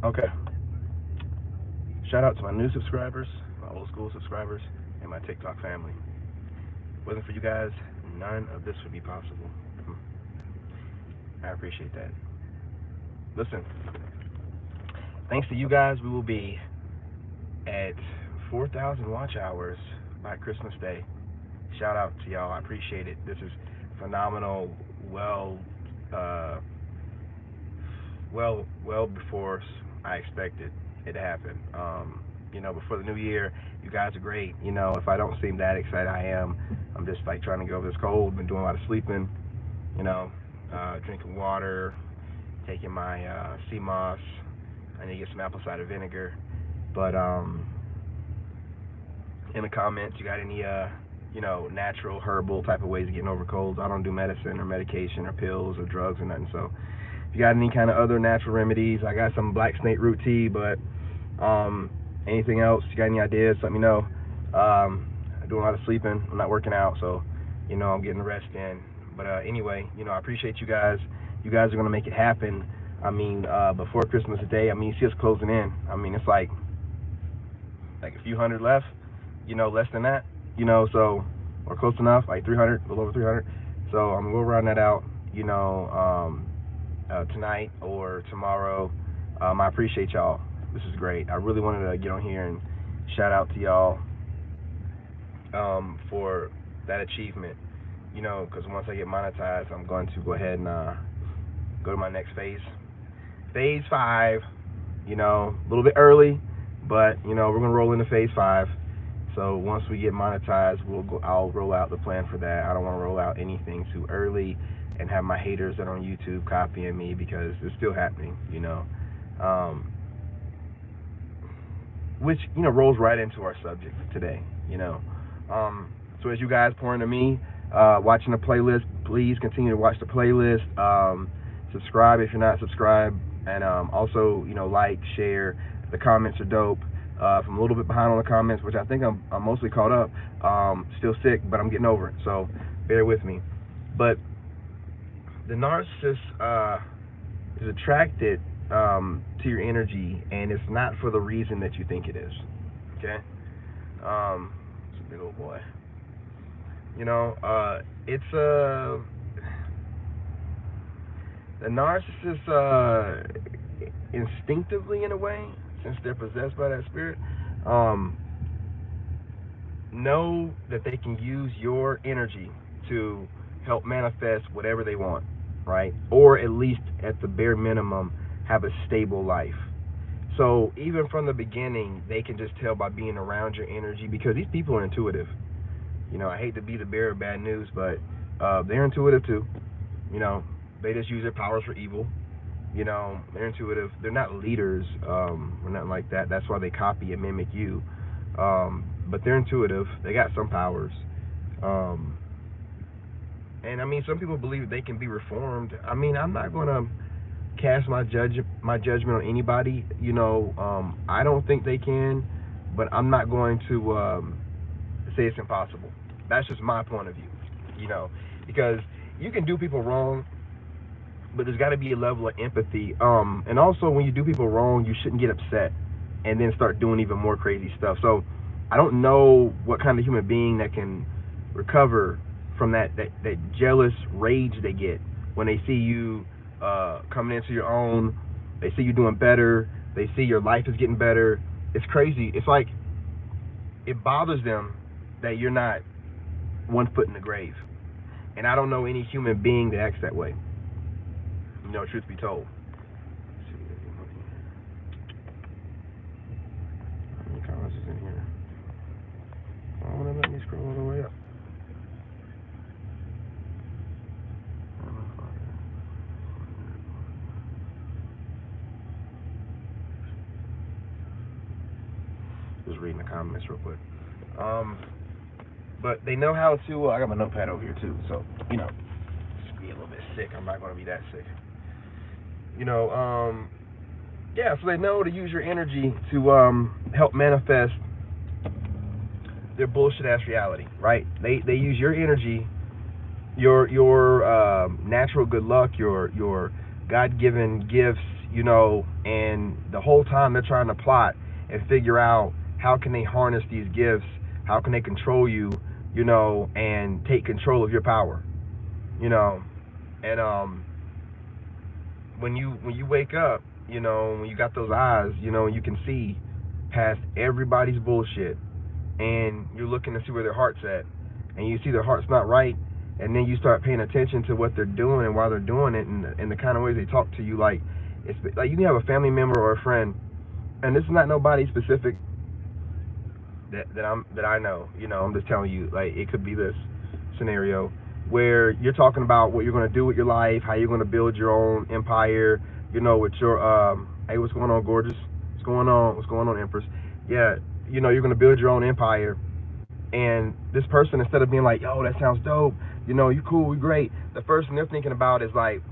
Okay. Shout out to my new subscribers, my old school subscribers, and my TikTok family. Wasn't for you guys, none of this would be possible. I appreciate that. Listen, thanks to you guys, we will be at 4,000 watch hours by Christmas Day. Shout out to y'all. I appreciate it. This is phenomenal. Uh, well before I expected it to happen. Before the new year, you guys are great. If I don't seem that excited, I am. I'm just like trying to get over this cold. Been doing a lot of sleeping. Drinking water, taking my sea moss. I need to get some apple cider vinegar. But in the comments, you got any natural herbal type of ways of getting over colds? I don't do medicine or medication or pills or drugs or nothing. So if you got any kind of other natural remedies, I got some black snake root tea. But anything else? You got any ideas? Let me know. I'm doing a lot of sleeping. I'm not working out, so I'm getting the rest in. But anyway, I appreciate you guys. You guys are gonna make it happen. I mean, before Christmas Day. I mean, you see us closing in. I mean, it's like a few hundred left. Less than that. So or close enough, like 300, a little over 300. So we'll round that out. Tonight or tomorrow. I appreciate y'all. This is great. I really wanted to get on here and shout out to y'all for that achievement. Because once I get monetized, I'm going to go ahead and go to my next phase. Phase 5. A little bit early, but we're gonna roll into phase 5. So once we get monetized, I'll roll out the plan for that. I don't want to roll out anything too early and have my haters that are on YouTube copying me, because it's still happening. Which rolls right into our subject today. So as you guys pour into me, watching the playlist, please continue to watch the playlist. Subscribe if you're not subscribed, and also like, share. The comments are dope. I'm a little bit behind on the comments, which I think I'm mostly caught up. Still sick, but I'm getting over it, so bear with me. But the narcissist is attracted to your energy, and it's not for the reason that you think it is. Okay? It's a big old boy. It's the narcissist instinctively, in a way, since they're possessed by that spirit, know that they can use your energy to help manifest whatever they want, right? Or at least at the bare minimum have a stable life. So even from the beginning, they can just tell by being around your energy, because these people are intuitive. I hate to be the bearer of bad news, but they're intuitive too. They just use their powers for evil. They're intuitive. They're not leaders or nothing like that. That's why they copy and mimic you. But they're intuitive. They got some powers. And I mean, some people believe they can be reformed. I mean, I'm not going to cast my judgment on anybody. I don't think they can, but I'm not going to say it's impossible. That's just my point of view. Because you can do people wrong, but there's got to be a level of empathy. And also, when you do people wrong, you shouldn't get upset and then start doing even more crazy stuff. So I don't know what kind of human being that can recover from that jealous rage they get when they see you coming into your own. They see you doing better. They see your life is getting better. It's crazy. It's like it bothers them that you're not one foot in the grave. And I don't know any human being that acts that way. Truth be told. How many comments is in here? I want to let me scroll all the way up. Just reading the comments real quick. But they know how to. I got my notepad over here too, so just be a little bit sick. I'm not going to be that sick. Yeah. So they know to use your energy to help manifest their bullshit ass reality, right? They use your energy, your natural good luck, your God-given gifts, you know, and the whole time they're trying to plot and figure out how can they harness these gifts, how can they control you, you know, and take control of your power, you know. And when you wake up, you know, when you got those eyes, you know, you can see past everybody's bullshit, and you're looking to see where their heart's at, and you see their heart's not right, and then you start paying attention to what they're doing and why they're doing it, and the kind of ways they talk to you. Like, it's like you can have a family member or a friend, and this is not nobody specific that I know, you know. I'm just telling you, like, it could be this scenario where you're talking about what you're going to do with your life, how you're going to build your own empire, you know, with your hey, what's going on, gorgeous? What's going on, Empress? Yeah, you know, you're going to build your own empire, and this person, instead of being like, yo, that sounds dope, you know, you cool, you great, the first thing they're thinking about is like,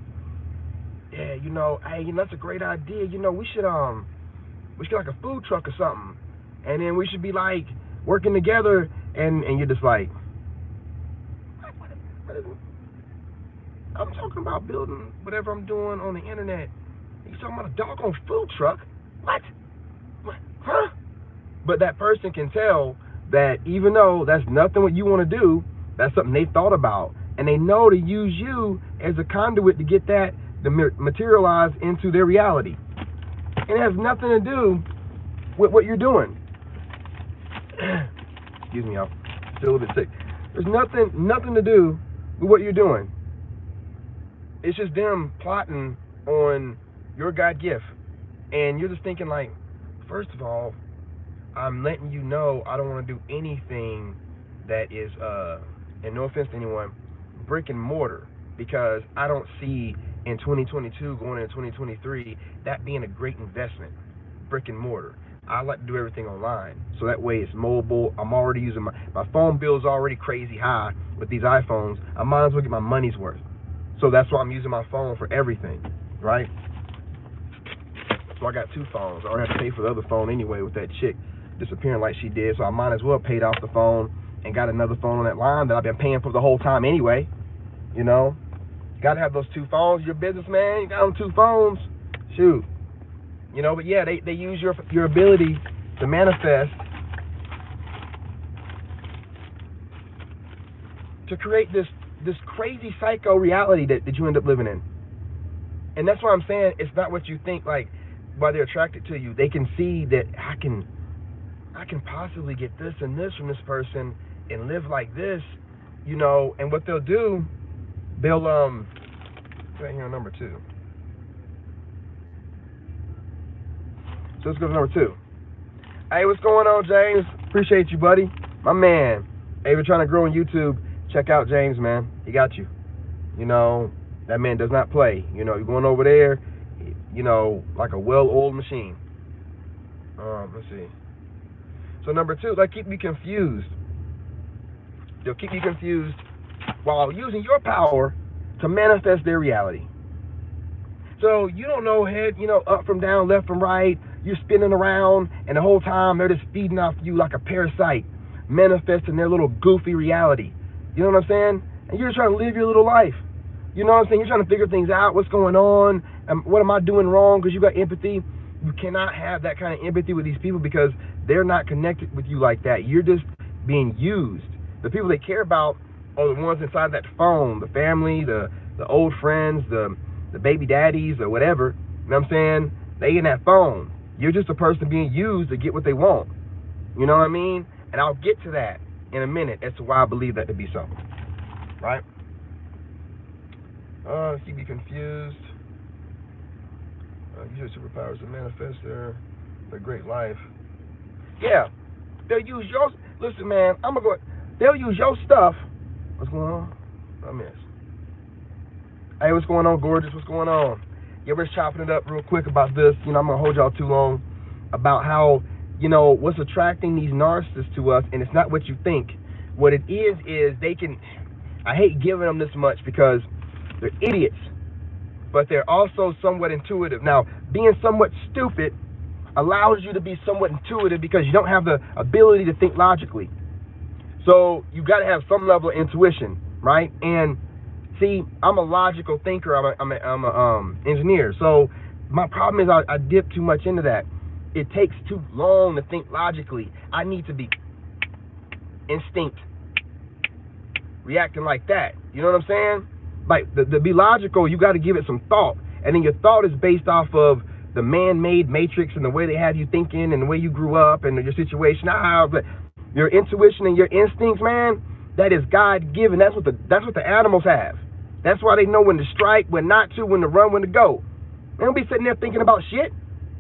yeah, you know, hey, you know, that's a great idea, you know, we should get like a food truck or something, and then we should be like working together, and you're just like, what is it? I'm talking about building whatever I'm doing on the internet. You talking about a doggone food truck? What? Huh? But that person can tell that even though that's nothing what you want to do, that's something they thought about, and they know to use you as a conduit to get that to materialize into their reality. And it has nothing to do with what you're doing. Excuse me, I'm still a bit sick. There's nothing to do with what you're doing. It's just them plotting on your God gift, and you're just thinking like, first of all, I'm letting you know I don't want to do anything that is, and no offense to anyone, brick and mortar, because I don't see in 2022 going into 2023 that being a great investment, brick and mortar. I like to do everything online, so that way it's mobile. I'm already using my phone bill is already crazy high with these iPhones. I might as well get my money's worth. So that's why I'm using my phone for everything, right? So I got two phones. I already have to pay for the other phone anyway with that chick disappearing like she did, so I might as well paid off the phone and got another phone on that line that I've been paying for the whole time anyway. You know, you gotta have those two phones. You're a businessman, you got them two phones. Shoot. You know, but yeah, they use your ability to manifest to create this crazy psycho reality that you end up living in. And that's why I'm saying it's not what you think. Like, why they're attracted to you, they can see that I can possibly get this and this from this person and live like this, you know. And what they'll do, they'll right here on number 2. So let's go to number 2. Hey, what's going on, James? Appreciate you, buddy. My man. Hey, we're trying to grow on YouTube. Check out James, man. He got you. You know, that man does not play. You know, you're going over there, you know, like a well-oiled machine. Let's see. So number 2, like, keep you confused. They'll keep you confused while using your power to manifest their reality. So you don't know head, you know, up from down, left from right. You're spinning around, and the whole time they're just feeding off you like a parasite, manifesting their little goofy reality. You know what I'm saying? And you're just trying to live your little life. You know what I'm saying? You're trying to figure things out, what's going on, what am I doing wrong, because you got empathy. You cannot have that kind of empathy with these people because they're not connected with you like that. You're just being used. The people they care about are the ones inside that phone, the family, the old friends, the baby daddies or whatever. You know what I'm saying? They in that phone. You're just a person being used to get what they want. You know what I mean? And I'll get to that in a minute as to why I believe that to be so. Right? Keep you confused. Use your superpowers to manifest their great life. Yeah. They'll use your... Listen, man, I'm going to go... They'll use your stuff. What's going on? I miss. Hey, what's going on, gorgeous? What's going on? Yeah, we're chopping it up real quick about this. You know, I'm going to hold y'all too long about how, you know, what's attracting these narcissists to us, and it's not what you think. What it is they can... I hate giving them this much because they're idiots, but they're also somewhat intuitive. Now, being somewhat stupid allows you to be somewhat intuitive because you don't have the ability to think logically. So you got to have some level of intuition, right? And see, I'm a logical thinker. I'm a engineer. So my problem is I dip too much into that. It takes too long to think logically. I need to be instinct, reacting like that. You know what I'm saying? Like, to be logical, you got to give it some thought. And then your thought is based off of the man-made matrix and the way they have you thinking and the way you grew up and your situation. But your intuition and your instincts, man, that is God-given. That's what the animals have. That's why they know when to strike, when not to, when to run, when to go. They don't be sitting there thinking about shit.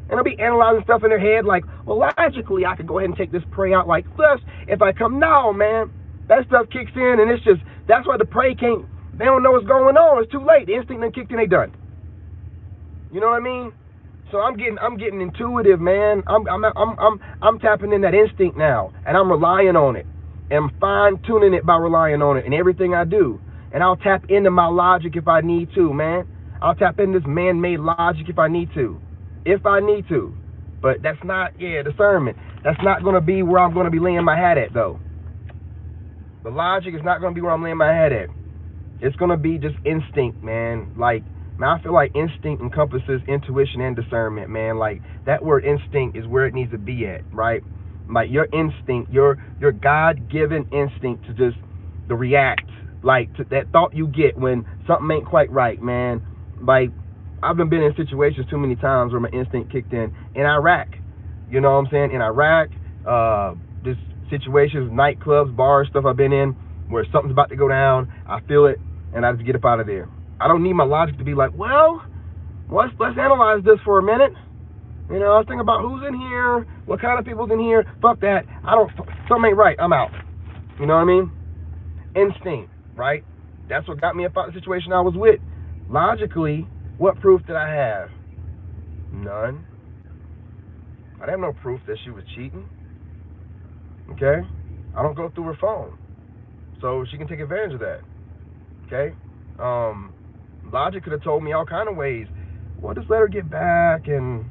And they'll be analyzing stuff in their head like, well, logically, I could go ahead and take this prey out like this if I come. No, man. That stuff kicks in, and it's just, that's why the prey can't, they don't know what's going on. It's too late. The instinct done kicked in, they done. You know what I mean? So I'm getting intuitive, man. I'm tapping in that instinct now, and I'm relying on it. And I'm fine-tuning it by relying on it in everything I do. And I'll tap into my logic if I need to, man. I'll tap into this man-made logic if I need to. If I need to. But that's not, discernment. That's not going to be where I'm going to be laying my hat at, though. The logic is not going to be where I'm laying my hat at. It's going to be just instinct, man. Like, man, I feel like instinct encompasses intuition and discernment, man. Like, that word instinct is where it needs to be at, right? Like, your instinct, your God-given instinct to just to react, like, to that thought you get when something ain't quite right, man. Like, I've been in situations too many times where my instinct kicked in Iraq. You know what I'm saying? In Iraq, just situations, nightclubs, bars, stuff I've been in where something's about to go down. I feel it, and I just get up out of there. I don't need my logic to be like, well, let's analyze this for a minute. You know, I was thinking about who's in here, what kind of people's in here. Fuck that. Something ain't right. I'm out. You know what I mean? Instinct, right? That's what got me up out of the situation I was with. Logically, what proof did I have? None. I didn't have no proof that she was cheating. Okay? I don't go through her phone. So she can take advantage of that. Okay? Logic could have told me all kind of ways. Well, just let her get back and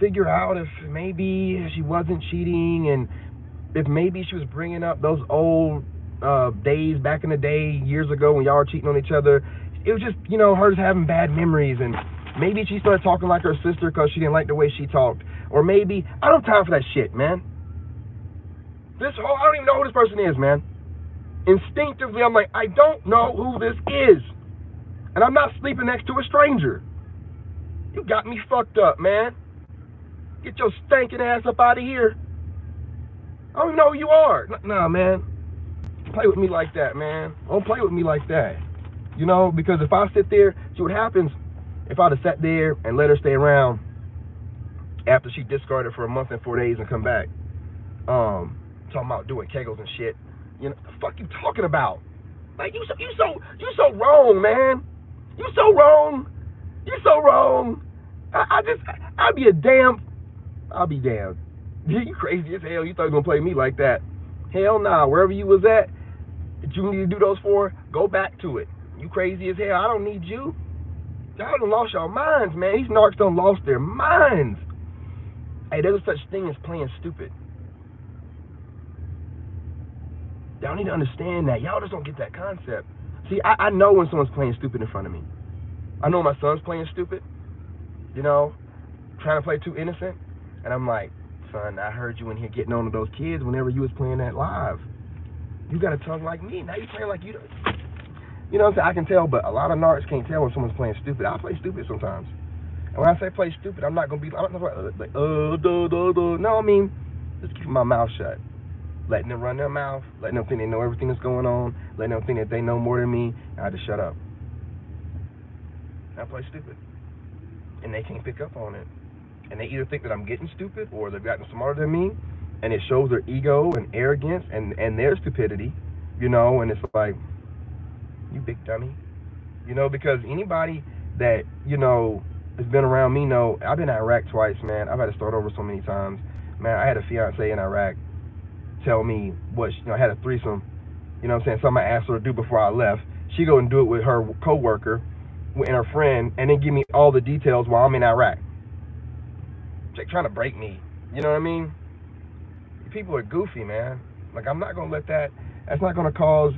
figure out if maybe she wasn't cheating and if maybe she was bringing up those old days back in the day, years ago when y'all were cheating on each other. It was just, you know, her just having bad memories, and maybe she started talking like her sister because she didn't like the way she talked. Or maybe, I don't have time for that shit, man. I don't even know who this person is, man. Instinctively, I'm like, I don't know who this is. And I'm not sleeping next to a stranger. You got me fucked up, man. Get your stinking ass up out of here. I don't even know who you are. Nah, man. Play with me like that, man. Don't play with me like that. You know, because if I sit there, see what happens if I'd have sat there and let her stay around after she discarded for a month and 4 days and come back. Talking about doing kegels and shit. You know, the fuck you talking about? Like, you so wrong, man. You so wrong. You so wrong. I'll be damned. You crazy as hell. You thought you were gonna play me like that. Hell nah. Wherever you was at, that you need to do those for, go back to it. You crazy as hell. I don't need you. Y'all done lost your minds, man. These narcs done lost their minds. Hey, there's such thing as playing stupid. Y'all need to understand that. Y'all just don't get that concept. See, I know when someone's playing stupid in front of me. I know my son's playing stupid, you know, trying to play too innocent. And I'm like, son, I heard you in here getting on to those kids whenever you was playing that live. You got a tongue like me. Now you playing like you. You know what I'm saying? I can tell, but a lot of narcs can't tell when someone's playing stupid. I play stupid sometimes. And when I say play stupid, I'm not going to be like, no, I mean, just keeping my mouth shut. Letting them run their mouth, letting them think they know everything that's going on, letting them think that they know more than me, and I just shut up. I play stupid. And they can't pick up on it. And they either think that I'm getting stupid or they've gotten smarter than me, and it shows their ego and arrogance and their stupidity, you know, and it's like, you big dummy. You know, because anybody that, you know, has been around me know, I've been to Iraq twice, man. I've had to start over so many times. Man, I had a fiance in Iraq tell me what, you know, I had a threesome, you know what I'm saying, something I asked her to do before I left. She go and do it with her co-worker and her friend, and then give me all the details while I'm in Iraq. Like, trying to break me, you know what I mean? People are goofy, man. Like, I'm not gonna let that, it's not gonna cause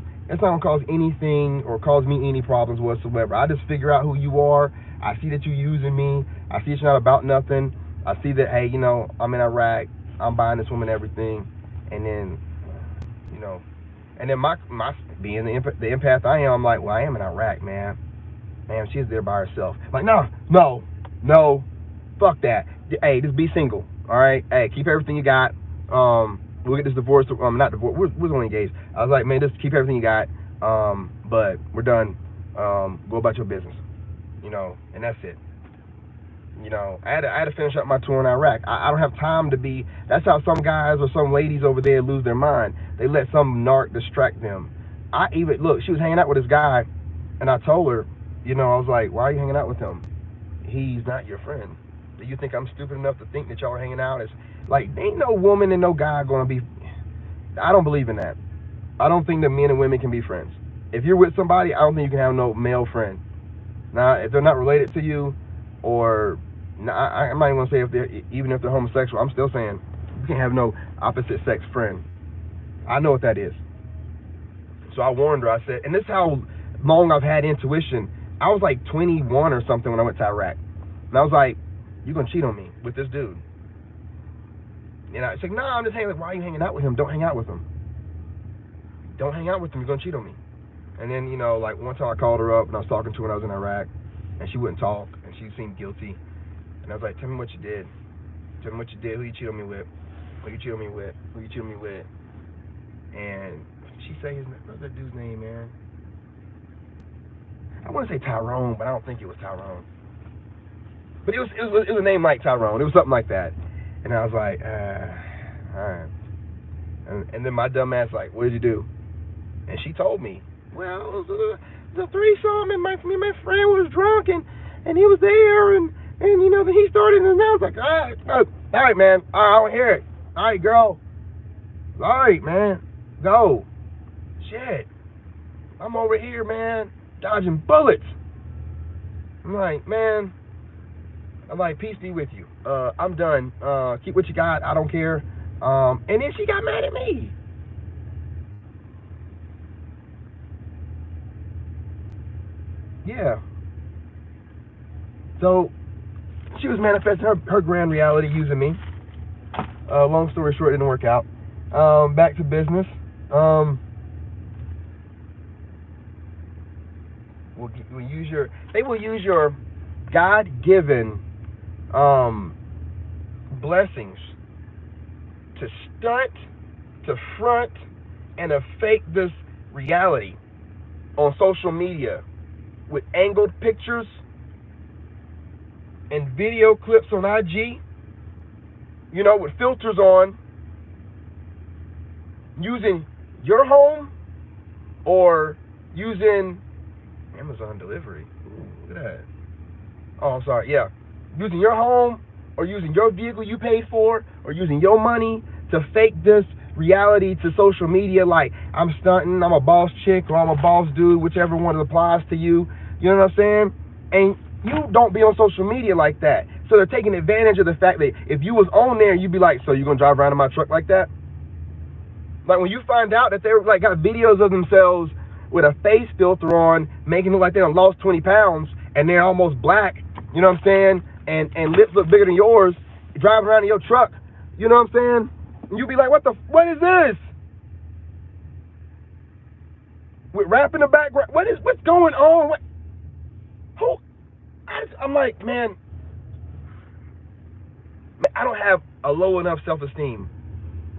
anything or cause me any problems whatsoever. I just figure out who you are, I see that you're using me. I see that you're not about nothing. I see that, hey, you know, I'm in Iraq. I'm buying this woman everything. And then, you know, and then my being the empath I am, I'm like, well, I am in Iraq, man. Man, she's there by herself. Like, no, fuck that. Hey, just be single, all right? Hey, keep everything you got. We'll get this divorce. Not divorce. We're only engaged. I was like, man, just keep everything you got. But we're done. Go about your business, you know, and that's it. You know, I had to finish up my tour in Iraq. I don't have time to be. That's how some guys or some ladies over there lose their mind. They let some narc distract them. I even look. She was hanging out with this guy, and I told her, you know, I was like, why are you hanging out with him? He's not your friend. Do you think I'm stupid enough to think that y'all are hanging out? It's like, ain't no woman and no guy gonna be. I don't believe in that. I don't think that men and women can be friends. If you're with somebody, I don't think you can have no male friend. Now, if they're not related to you, or I'm not even gonna say even if they're homosexual. I'm still saying you can't have no opposite sex friend. I know what that is. So I warned her. I said, and this is how long I've had intuition. I was like 21 or something when I went to Iraq, and I was like, "You gonna cheat on me with this dude?" And I said, "No, I'm just hanging. Like, why are you hanging out with him? Don't hang out with him. Don't hang out with him. You're gonna cheat on me." And then, you know, like one time I called her up and I was talking to her when I was in Iraq, and she wouldn't talk, and she seemed guilty. And I was like, "Tell me what you did. Tell me what you did. Who you cheated on me with? Who you cheated on me with? Who you cheated on me with?" And she said, "What's that dude's name, man? I want to say Tyrone, but I don't think it was Tyrone. But it was a name like Tyrone. It was something like that." And I was like, all right. And then my dumb ass like, "What did you do?" And she told me, "Well, it was a threesome, and my friend was drunk, and he was there, and you know, then he started, and I was like, all right, man, I don't hear it. All right, girl. All right, man, go. Shit, I'm over here, man, dodging bullets." I'm like, man, peace be with you. I'm done. Keep what you got. I don't care. And then she got mad at me. Yeah. So she was manifesting her grand reality using me. Long story short, it didn't work out. Back to business. They will use your God-given blessings to stunt, to front, and to fake this reality on social media with angled pictures and video clips on IG, you know, with filters on, using your home or using Amazon delivery. Ooh, look at that. Oh, I'm sorry. Yeah. Using your home or using your vehicle you paid for or using your money to fake this reality to social media like I'm stunting, I'm a boss chick, or I'm a boss dude, whichever one applies to you. You know what I'm saying? And you don't be on social media like that. So they're taking advantage of the fact that if you was on there, you'd be like, "So you gonna drive around in my truck like that?" Like when you find out that they're like got videos of themselves with a face filter on, making it look like they done lost 20 pounds and they're almost black, you know what I'm saying? And lips look bigger than yours, driving around in your truck, you know what I'm saying? And you be like, what is this? With rap in the background, what's going on? I'm like, man, I don't have a low enough self-esteem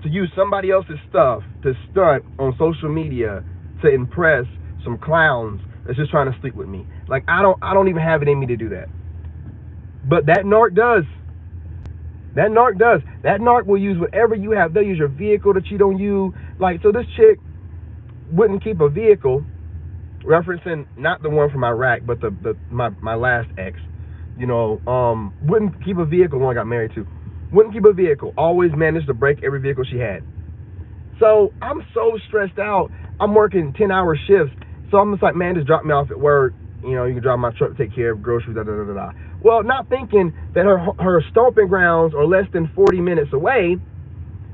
to use somebody else's stuff to stunt on social media to impress some clowns that's just trying to sleep with me. Like I don't even have it in me to do that. But that narc does. That narc does. That narc will use whatever you have. They'll use your vehicle to cheat on you. Like, so this chick wouldn't keep a vehicle, referencing not the one from Iraq, but my last ex, you know, wouldn't keep a vehicle, the one I got married to. Wouldn't keep a vehicle. Always managed to break every vehicle she had. So I'm so stressed out. I'm working 10-hour shifts. So I'm just like, man, just drop me off at work. You know, you can drive my truck to take care of groceries, da da da da. Well, not thinking that her stomping grounds are less than 40 minutes away,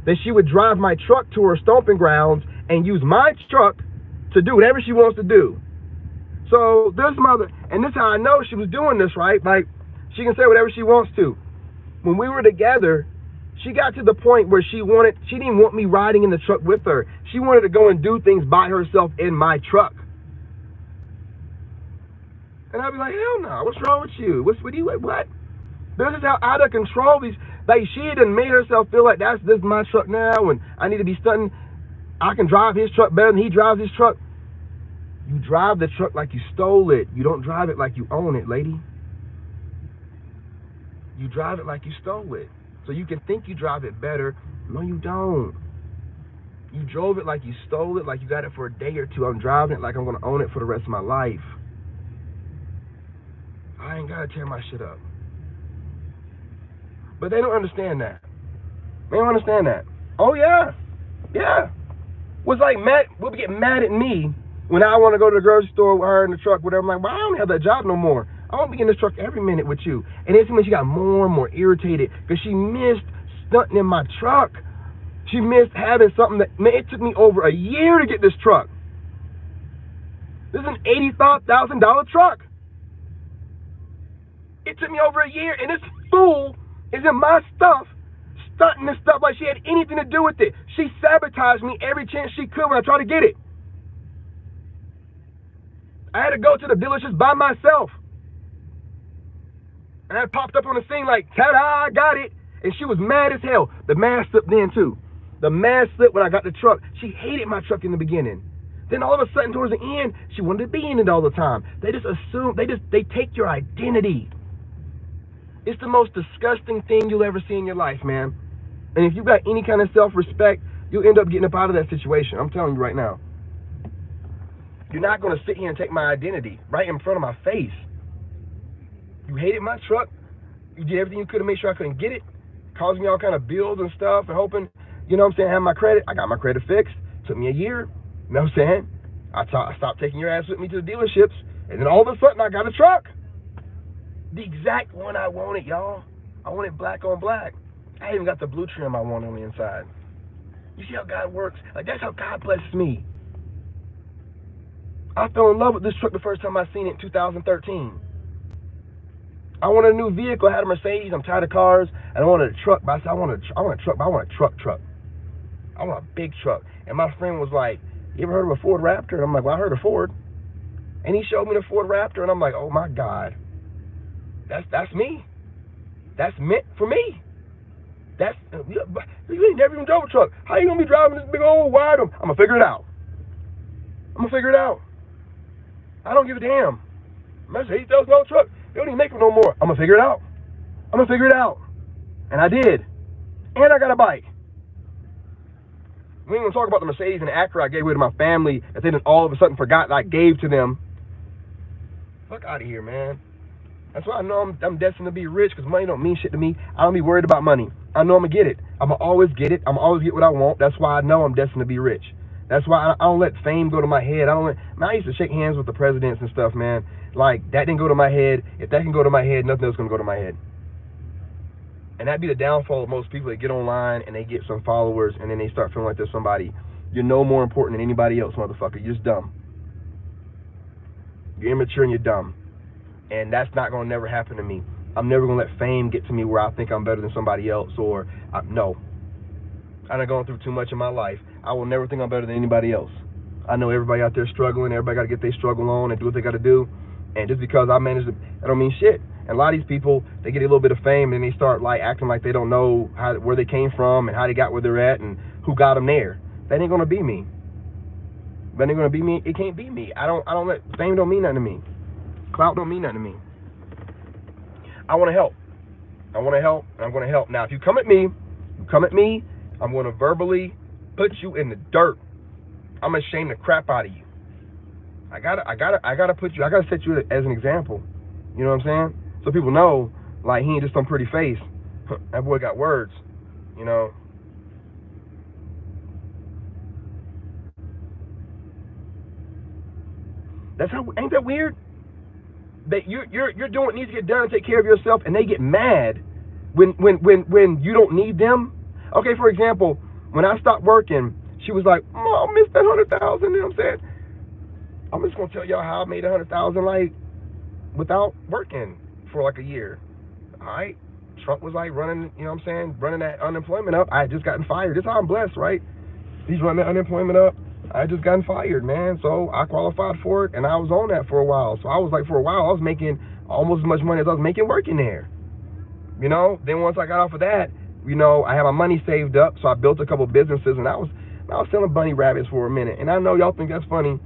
that she would drive my truck to her stomping grounds and use my truck to do whatever she wants to do. So this mother, and this is how I know she was doing this, right? Like, she can say whatever she wants to. When we were together, she got to the point where she didn't want me riding in the truck with her. She wanted to go and do things by herself in my truck. And I'd be like, hell no, what's wrong with you? What? This is how out of control these, like, she done made herself feel like this is my truck now, and I need to be stunting. I can drive his truck better than he drives his truck. You drive the truck like you stole it. You don't drive it like you own it, lady. You drive it like you stole it. So you can think you drive it better. No, you don't. You drove it like you stole it, like you got it for a day or two. I'm driving it like I'm going to own it for the rest of my life. I ain't got to tear my shit up. But they don't understand that. They don't understand that. Oh, yeah. Yeah. Was like mad, will get mad at me when I want to go to the grocery store with her in the truck, whatever. I'm like, well, I don't have that job no more. I won't be in this truck every minute with you. And then when she got more and more irritated because she missed stunting in my truck. She missed having something that, man, it took me over a year to get this truck. This is an $85,000 truck. It took me over a year, and this fool is in my stuff, stunting this stuff like she had anything to do with it. She sabotaged me every chance she could when I tried to get it. I had to go to the dealership by myself. And I popped up on the scene like, ta-da, I got it. And she was mad as hell. The mask slipped then, too. The mask slipped when I got the truck. She hated my truck in the beginning. Then all of a sudden, towards the end, she wanted to be in it all the time. They just assume, they take your identity. It's the most disgusting thing you'll ever see in your life, man. And if you got any kind of self-respect, you'll end up getting up out of that situation. I'm telling you right now. You're not going to sit here and take my identity right in front of my face. You hated my truck. You did everything you could to make sure I couldn't get it. Causing me all kind of bills and stuff and hoping, you know what I'm saying, have my credit. I got my credit fixed. Took me a year. You know what I'm saying? I stopped taking your ass with me to the dealerships. And then all of a sudden, I got a truck. The exact one I wanted, y'all. I wanted black on black. I even got the blue trim I want on the inside. You see how God works? Like, that's how God blesses me. I fell in love with this truck the first time I seen it in 2013. I wanted a new vehicle. I had a Mercedes. I'm tired of cars. And I wanted a truck. But I said, I want a truck, but I want a truck. I want a big truck. And my friend was like, you ever heard of a Ford Raptor? And I'm like, well, I heard of Ford. And he showed me the Ford Raptor. And I'm like, oh, my God. That's me. That's meant for me. You ain't never even drove a truck. How you going to be driving this big old wide one? I'm going to figure it out. I don't give a damn. $80,000 truck. They don't even make them no more. I'm going to figure it out. And I did. And I got a bike. We ain't going to talk about the Mercedes and the Acura I gave away to my family that they done all of a sudden forgot that I gave to them. Fuck out of here, man. That's why I know I'm destined to be rich, because money don't mean shit to me. I don't be worried about money. I know I'm going to get it. I'm going to always get it. I'm going to always get what I want. That's why I know I'm destined to be rich. That's why I don't let fame go to my head. I used to shake hands with the presidents and stuff, man. Like, that didn't go to my head. If that can go to my head, nothing else is going to go to my head. And that'd be the downfall of most people that get online and they get some followers and then they start feeling like they're somebody. You're no more important than anybody else, motherfucker. You're just dumb. You're immature and you're dumb. And that's not going to never happen to me. I'm never going to let fame get to me where I think I'm better than somebody else. No. I done gone through too much in my life. I will never think I'm better than anybody else. I know everybody out there struggling. Everybody got to get their struggle on and do what they got to do. And just because I managed to, that don't mean shit. And a lot of these people, they get a little bit of fame and they start like acting like they don't know where they came from and how they got where they're at and who got them there. That ain't going to be me. That ain't going to be me. It can't be me. Fame don't mean nothing to me. Clout don't mean nothing to me. I want to help. And I'm going to help. Now, if you come at me, I'm going to verbally put you in the dirt. I'm going to shame the crap out of you. I gotta set you as an example. You know what I'm saying? So people know, like, he ain't just some pretty face. That boy got words, you know. Ain't that weird? That you're doing what needs to get done to take care of yourself, and they get mad when you don't need them. Okay, for example, when I stopped working, she was like, "Oh, I missed that $100,000." You know what I'm saying? I'm just gonna tell y'all how I made 100,000 like without working for like a year. All right, Trump was like running, you know what I'm saying, running that unemployment up. I had just gotten fired. This is how I'm blessed, right? He's running that unemployment up. I had just gotten fired, man. So I qualified for it, and I was on that for a while. So I was like, for a while, I was making almost as much money as I was making working there. You know, then once I got off of that, you know, I had my money saved up, so I built a couple businesses, and I was selling bunny rabbits for a minute. And I know y'all think that's funny,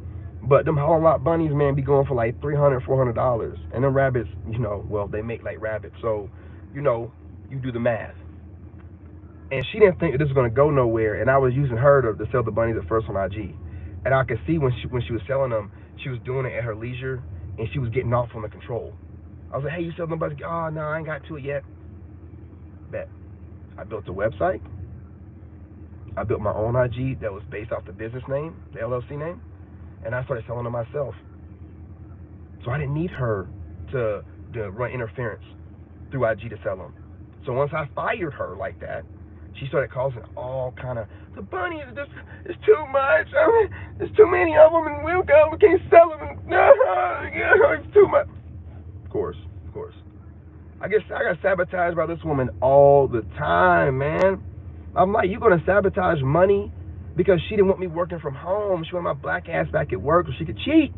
but them Hollow Lot bunnies, man, be going for like $300, $400. And them rabbits, you know, well, they make like rabbits, so, you know, you do the math. And she didn't think that this was going to go nowhere, and I was using her to sell the bunnies at first on IG. And I could see when she was selling them, she was doing it at her leisure, and she was getting off on the control. I was like, hey, you selling them bunnies? Oh, no, I ain't got to it yet. Bet. I built a website. I built my own IG that was based off the business name, the LLC name, and I started selling them myself. So I didn't need her to run interference through IG to sell them. So once I fired her like that, she started causing all kind of, the bunnies, it's too much. I mean, there's too many of them, and we can't sell them. No, it's too much. Of course. I got sabotaged by this woman all the time, man. I'm like, you gonna sabotage money because she didn't want me working from home. She wanted my black ass back at work so she could cheat.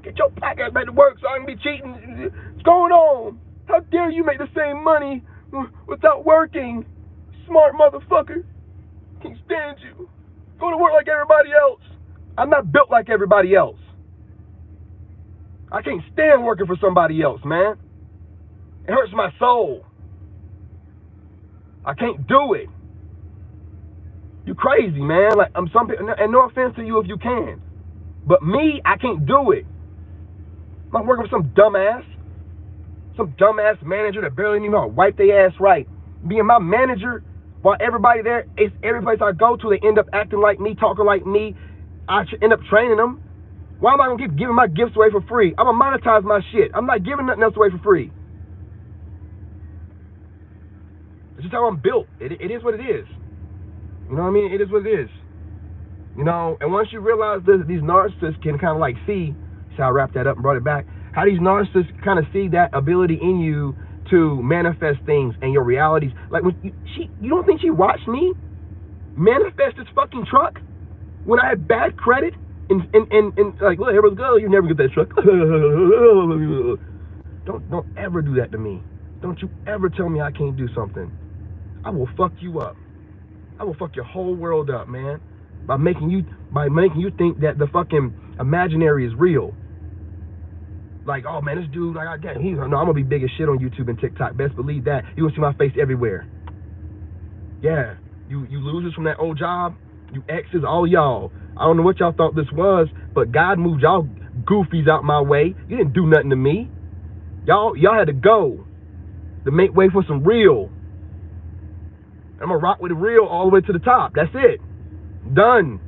Get your black ass back to work so I can be cheating. What's going on? How dare you make the same money without working? Smart motherfucker. Can't stand you. Go to work like everybody else. I'm not built like everybody else. I can't stand working for somebody else, man. It hurts my soul. I can't do it. You crazy, man. Like, I'm some people, and no offense to you if you can, but me, I can't do it. I'm not working for some dumbass manager that barely even know how to wipe their ass right. Being my manager, while everybody there, every place I go to, they end up acting like me, talking like me. I end up training them. Why am I gonna keep giving my gifts away for free? I'm gonna monetize my shit. I'm not giving nothing else away for free. It's just how I'm built. It is what it is. You know what I mean? It is what it is. You know, and once you realize that these narcissists can kind of like see I wrapped that up and brought it back, how these narcissists kind of see that ability in you to manifest things and your realities. Like, when you don't think she watched me manifest this fucking truck when I had bad credit? And like, look, here we go, you never get that truck. Don't ever do that to me. Don't you ever tell me I can't do something. I will fuck you up. I will fuck your whole world up, man. By making you think that the fucking imaginary is real. Like, oh man, this dude, like, no, I'm gonna be big as shit on YouTube and TikTok. Best believe that. You gonna see my face everywhere. Yeah, you losers from that old job, you exes, all y'all. I don't know what y'all thought this was, but God moved y'all goofies out my way. You didn't do nothing to me. Y'all had to go to make way for some real. I'm gonna rock with the real all the way to the top. That's it. Done.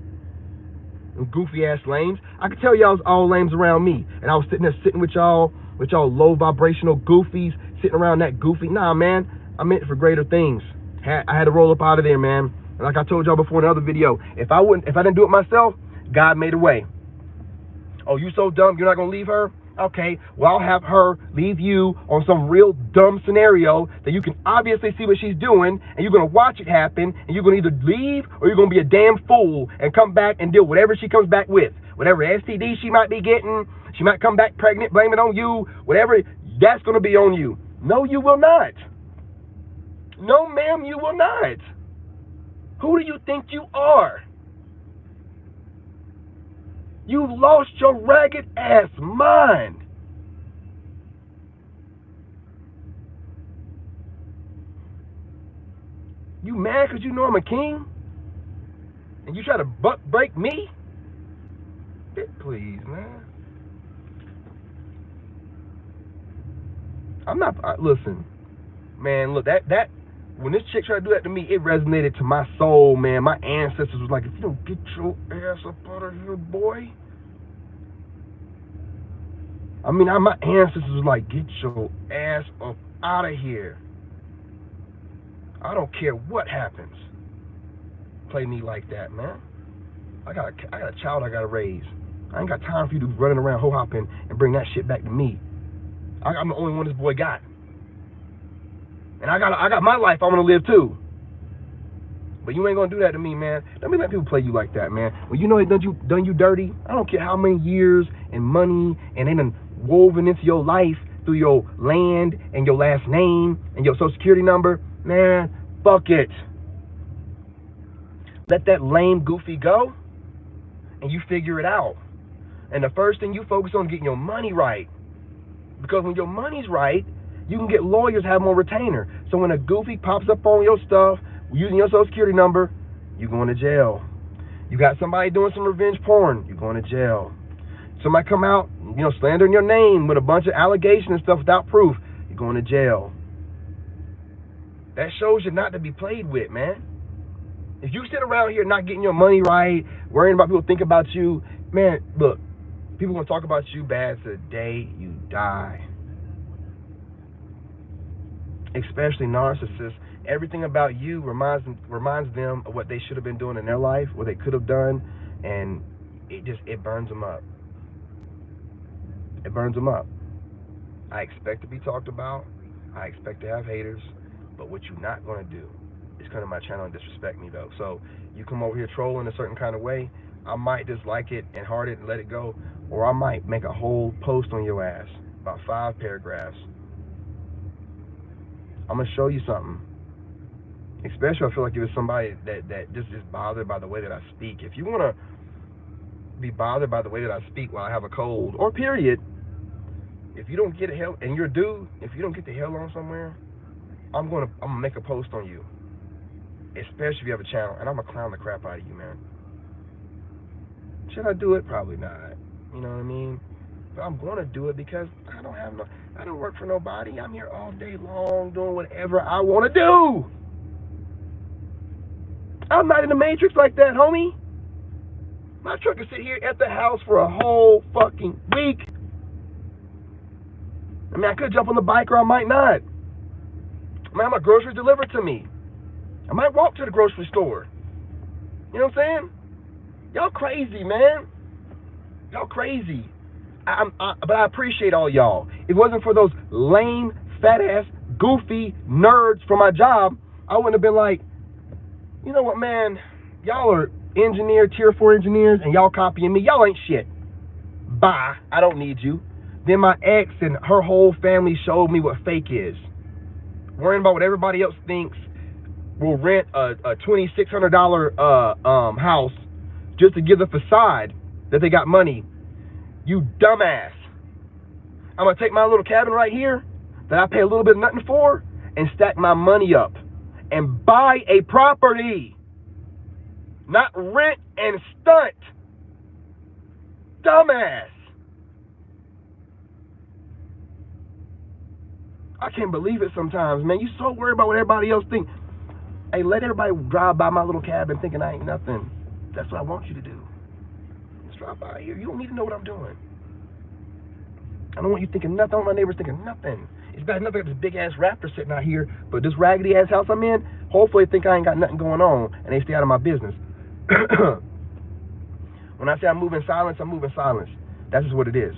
Them goofy ass lames. I could tell y'all's all lames around me, and I was sitting with y'all low vibrational goofies, sitting around that goofy. Nah, man, I meant for greater things. I had to roll up out of there, man. And like I told y'all before in another video, if I didn't do it myself, God made a way. Oh, you so dumb, you're not gonna leave her? Okay, well, I'll have her leave you on some real dumb scenario that you can obviously see what she's doing, and you're going to watch it happen, and you're going to either leave or you're going to be a damn fool and come back and deal with whatever she comes back with. Whatever STD she might be getting, she might come back pregnant, blame it on you, whatever, that's going to be on you. No, you will not. No, ma'am, you will not. Who do you think you are? You lost your ragged ass mind. You mad because you know I'm a king? And you try to buck break me? Please, man. I'm not, listen, man, look, that, when this chick tried to do that to me, it resonated to my soul, man. My ancestors was like, if you don't get your ass up out of here, boy. I mean, my ancestors was like, get your ass up out of here. I don't care what happens. Play me like that, man. I got a child I gotta raise. I ain't got time for you to be running around ho-hopping and bring that shit back to me. I'm the only one this boy got. And I got my life I want to live too. But you ain't gonna do that to me, man. Don't be let people play you like that, man. When you know they done you dirty, I don't care how many years and money and they done woven into your life through your land and your last name and your social security number, man, fuck it. Let that lame goofy go and you figure it out. And the first thing you focus on is getting your money right. Because when your money's right, you can get lawyers have more retainer. So when a goofy pops up on your stuff using your social security number, you're going to jail. You got somebody doing some revenge porn, you're going to jail. Somebody come out, slandering your name with a bunch of allegations and stuff without proof, you're going to jail. That shows you not to be played with, man. If you sit around here not getting your money right, worrying about people think about you, man, look, people going to talk about you bad to the day you die. Especially narcissists. Everything about you reminds them of what they should have been doing in their life, what they could have done, and it burns them up. It burns them up. I expect to be talked about. I expect to have haters, but what you're not going to do is come to my channel and disrespect me, though. So you come over here trolling a certain kind of way, I might dislike it and heart it and let it go, or I might make a whole post on your ass, about 5 paragraphs. I'm going to show you something. Especially I feel like if it's somebody that just is bothered by the way that I speak. If you want to be bothered by the way that I speak while I have a cold, or period, if you don't get hell, and you're a dude, if you don't get the hell on somewhere, I'm gonna make a post on you. Especially if you have a channel, and I'm gonna clown the crap out of you, man. Should I do it? Probably not. You know what I mean? But I'm gonna do it because I don't work for nobody. I'm here all day long doing whatever I want to do. I'm not in the Matrix like that, homie. My truck can sit here at the house for a whole fucking week. I mean, I could jump on the bike or I might not. I might have my groceries delivered to me. I might walk to the grocery store. You know what I'm saying? Y'all crazy, man. Y'all crazy. But I appreciate all y'all. If it wasn't for those lame, fat-ass, goofy nerds from my job, I wouldn't have been like, you know what, man? Y'all are tier 4 engineers, and y'all copying me. Y'all ain't shit. Bye. I don't need you. Then my ex and her whole family showed me what fake is. Worrying about what everybody else thinks. Will rent a $2,600 house just to give the facade that they got money. You dumbass. I'm going to take my little cabin right here that I pay a little bit of nothing for and stack my money up and buy a property. Not rent and stunt. Dumbass. I can't believe it sometimes, man. You so worried about what everybody else thinks. Hey, let everybody drive by my little cabin thinking I ain't nothing. That's what I want you to do. Just drive by here. You don't need to know what I'm doing. I don't want you thinking nothing. I don't want my neighbors thinking nothing. It's bad enough I got this big-ass raptor sitting out here, but this raggedy-ass house I'm in, hopefully they think I ain't got nothing going on, and they stay out of my business. When I say I'm moving silence, I'm moving silence. That's just what it is.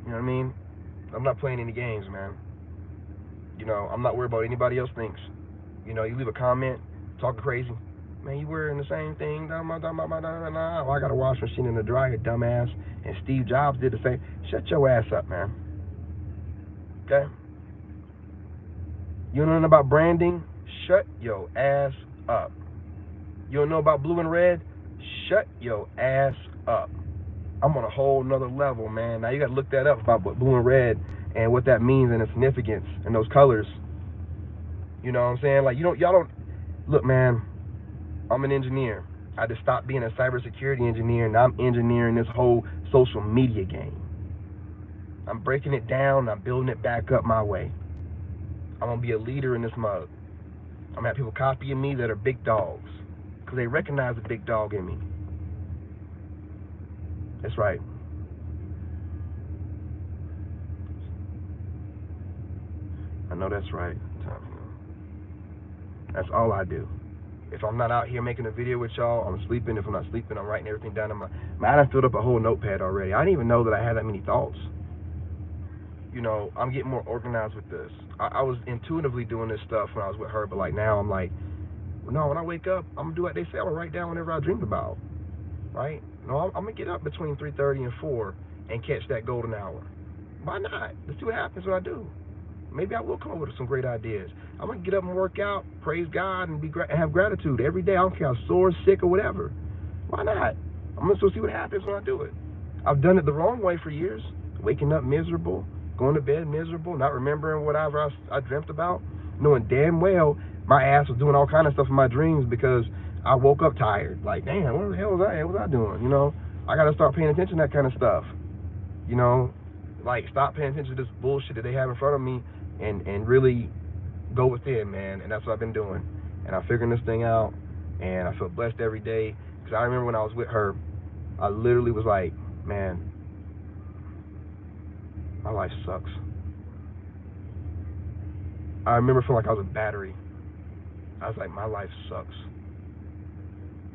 You know what I mean? I'm not playing any games, man. You know, I'm not worried about what anybody else thinks. You know, you leave a comment, talking crazy. Man, you wearing the same thing. Oh, I got a wash machine and a dryer, dumbass. And Steve Jobs did the same. Shut your ass up, man. Okay? You don't know nothing about branding? Shut your ass up. You don't know about blue and red? Shut your ass up. I'm on a whole nother level, man. Now you got to look that up about what blue and red and what that means and its significance and those colors. You know what I'm saying? Like, y'all don't, look, man, I'm an engineer. I just stopped being a cybersecurity engineer, and I'm engineering this whole social media game. I'm breaking it down, I'm building it back up my way. I'm going to be a leader in this mug. I'm going to have people copying me that are big dogs, because they recognize the big dog in me. That's right. I know that's right. That's all I do. If I'm not out here making a video with y'all, I'm sleeping. If I'm not sleeping, I'm writing everything down in my mind. I filled up a whole notepad already. I didn't even know that I had that many thoughts. You know, I'm getting more organized with this. I was intuitively doing this stuff when I was with her, but like now I'm like, no, when I wake up, I'm gonna do what they say. I'm gonna write down whatever I dreamed about, right? No, I'm gonna get up between 3:30 and 4 and catch that golden hour. Why not? Let's see what happens when I do. Maybe I will come up with some great ideas. I'm gonna get up and work out, praise God, and have gratitude every day. I don't care how sore, sick, or whatever. Why not? I'm gonna see what happens when I do it. I've done it the wrong way for years, waking up miserable, going to bed miserable, not remembering whatever I dreamt about, knowing damn well my ass was doing all kind of stuff in my dreams because I woke up tired. Like, damn, what the hell was I doing? You know, I gotta start paying attention to that kind of stuff. You know, like stop paying attention to this bullshit that they have in front of me and really go within, man. And that's what I've been doing. And I'm figuring this thing out, and I feel blessed every day. Because I remember when I was with her, I literally was like, man, my life sucks. I remember feeling like I was a battery. I was like, my life sucks.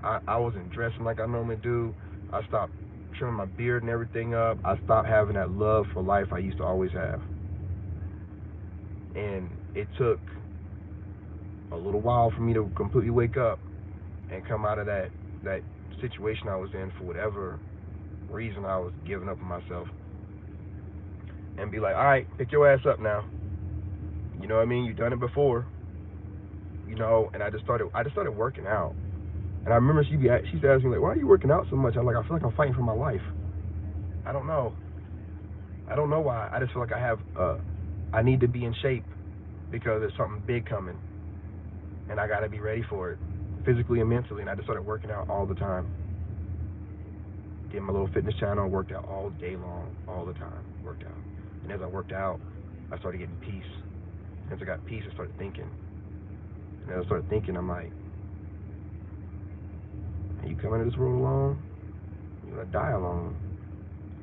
I wasn't dressing like I normally do. I stopped trimming my beard and everything up. I stopped having that love for life I used to always have. And it took a little while for me to completely wake up and come out of that situation I was in for whatever reason I was giving up on myself, and be like, all right, pick your ass up now. You know what I mean? You've done it before. You know, and I just started working out. And I remember she'd ask me like, why are you working out so much? I'm like, I feel like I'm fighting for my life. I don't know why. I just feel like I need to be in shape because there's something big coming, and I got to be ready for it, physically and mentally. And I just started working out all the time. Did my little fitness channel, worked out all day long, all the time, worked out. And as I worked out, I started getting peace. And as I got peace, I started thinking. And as I started thinking, I'm like, are you coming to this world alone? You're gonna die alone.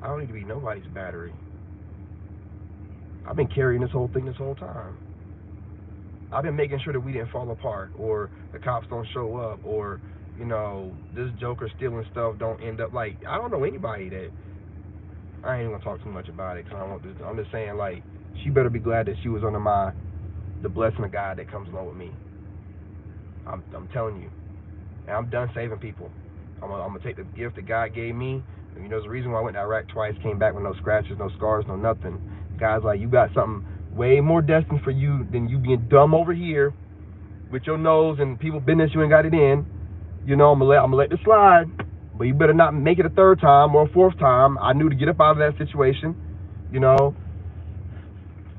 I don't need to be nobody's battery. I've been carrying this whole thing this whole time. I've been making sure that we didn't fall apart, or the cops don't show up, or, you know, this joker stealing stuff don't end up, like, I don't know anybody that, I ain't even gonna talk too much about it, because I don't want this, I'm just saying, like, she better be glad that she was under the blessing of God that comes along with me. I'm telling you. And I'm done saving people. I'm gonna take the gift that God gave me. And you know, there's a reason why I went to Iraq twice, came back with no scratches, no scars, no nothing. God's like, you got something way more destined for you than you being dumb over here with your nose and people business you ain't got it in. You know, I'm gonna let this slide, but you better not make it a third time or a fourth time. I knew to get up out of that situation. You know,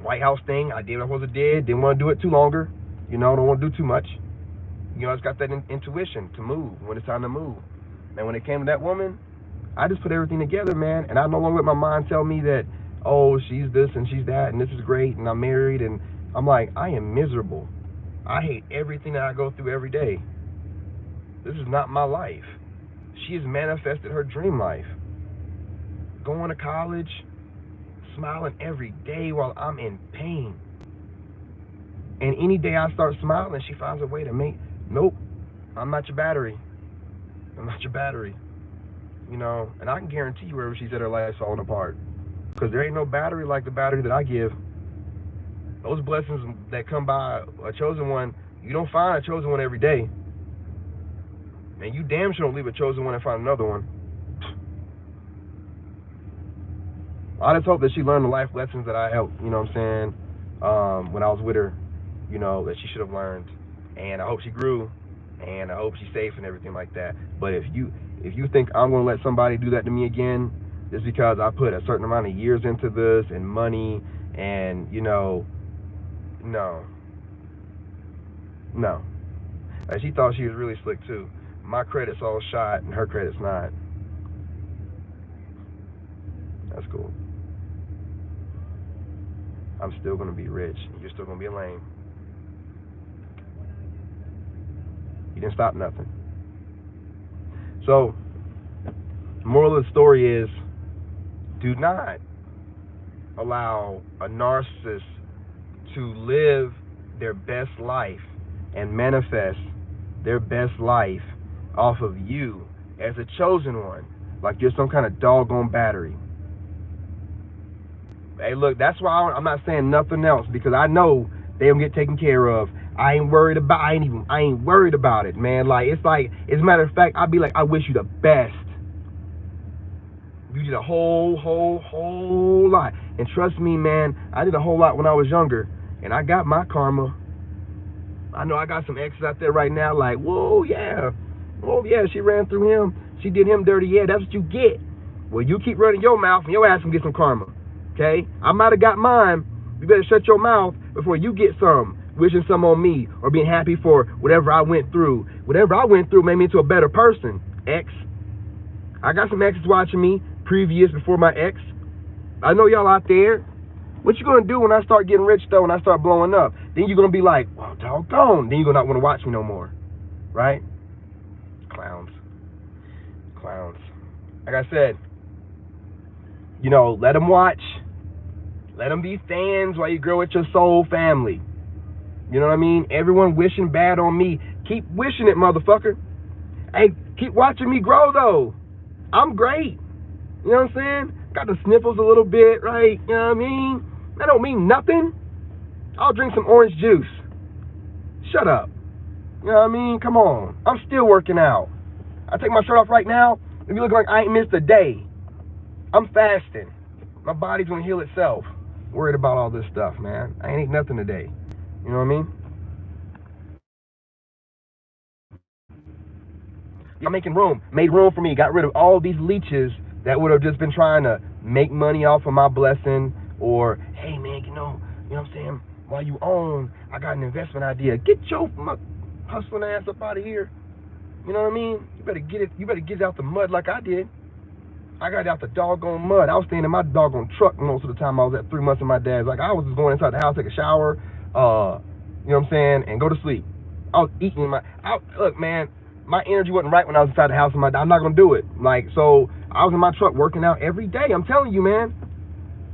White House thing, I did what I was did. Didn't want to do it too longer. You know, don't want to do too much. You know, I just got that intuition to move when it's time to move. And when it came to that woman, I just put everything together, man. And I no longer let my mind tell me that, oh, she's this and she's that and this is great and I'm married. And I'm like, I am miserable. I hate everything that I go through every day. This is not my life. She has manifested her dream life. Going to college, smiling every day while I'm in pain. And any day I start smiling, she finds a way to make, nope, I'm not your battery. I'm not your battery. You know, and I can guarantee you wherever she's at, her life's falling apart. Because there ain't no battery like the battery that I give. Those blessings that come by a chosen one, you don't find a chosen one every day. And you damn sure don't leave a chosen one and find another one. I just hope that she learned the life lessons that I helped, you know what I'm saying, when I was with her, you know, that she should have learned. And I hope she grew, and I hope she's safe and everything like that. But if you think I'm going to let somebody do that to me again, just because I put a certain amount of years into this and money and, you know, no. Like, she thought she was really slick too. My credit's all shot and her credit's not. That's cool. I'm still going to be rich and you're still going to be a lame. You didn't stop nothing. So, moral of the story is, do not allow a narcissist to live their best life and manifest their best life off of you as a chosen one, like you're some kind of doggone battery. Hey, look, that's why I'm not saying nothing else, because I know they don't get taken care of. I ain't worried about it, man. Like, as a matter of fact, I'd be like, I wish you the best. You did a whole lot. And trust me, man, I did a whole lot when I was younger, and I got my karma. I know I got some exes out there right now like, whoa, yeah, she ran through him. She did him dirty. Yeah, that's what you get. Well, you keep running your mouth, and your ass can get some karma. Okay? I might have got mine. You better shut your mouth before you get some, wishing some on me, or being happy for whatever I went through. Whatever I went through made me into a better person, ex. I got some exes watching me, previous, before my ex. I know y'all out there. What you gonna do when I start getting rich, though, when I start blowing up? Then you're gonna be like, well, doggone. Then you're gonna not want to watch me no more. Right? Clowns. Like I said, you know, let them watch. Let them be fans while you grow with your soul family. You know what I mean? Everyone wishing bad on me. Keep wishing it, motherfucker. Hey, keep watching me grow, though. I'm great. You know what I'm saying? Got the sniffles a little bit, right? You know what I mean? That don't mean nothing. I'll drink some orange juice. Shut up. You know what I mean? Come on. I'm still working out. I take my shirt off right now, and you look like I ain't missed a day. I'm fasting. My body's gonna heal itself. Worried about all this stuff, man. I ain't ate nothing today. You know what I mean? I'm making room. Made room for me. Got rid of all these leeches that would have just been trying to make money off of my blessing, or, hey, man, you know what I'm saying? While you own, I got an investment idea. Get your hustling ass up out of here. You know what I mean? You better get it out the mud like I did. I got it out the doggone mud. I was staying in my doggone truck most of the time I was at 3 months in my dad's. Like, I was just going inside the house, take a shower, you know what I'm saying, and go to sleep. I was eating look, man, my energy wasn't right when I was inside the house with my dad. I'm not going to do it. Like, so I was in my truck working out every day. I'm telling you, man.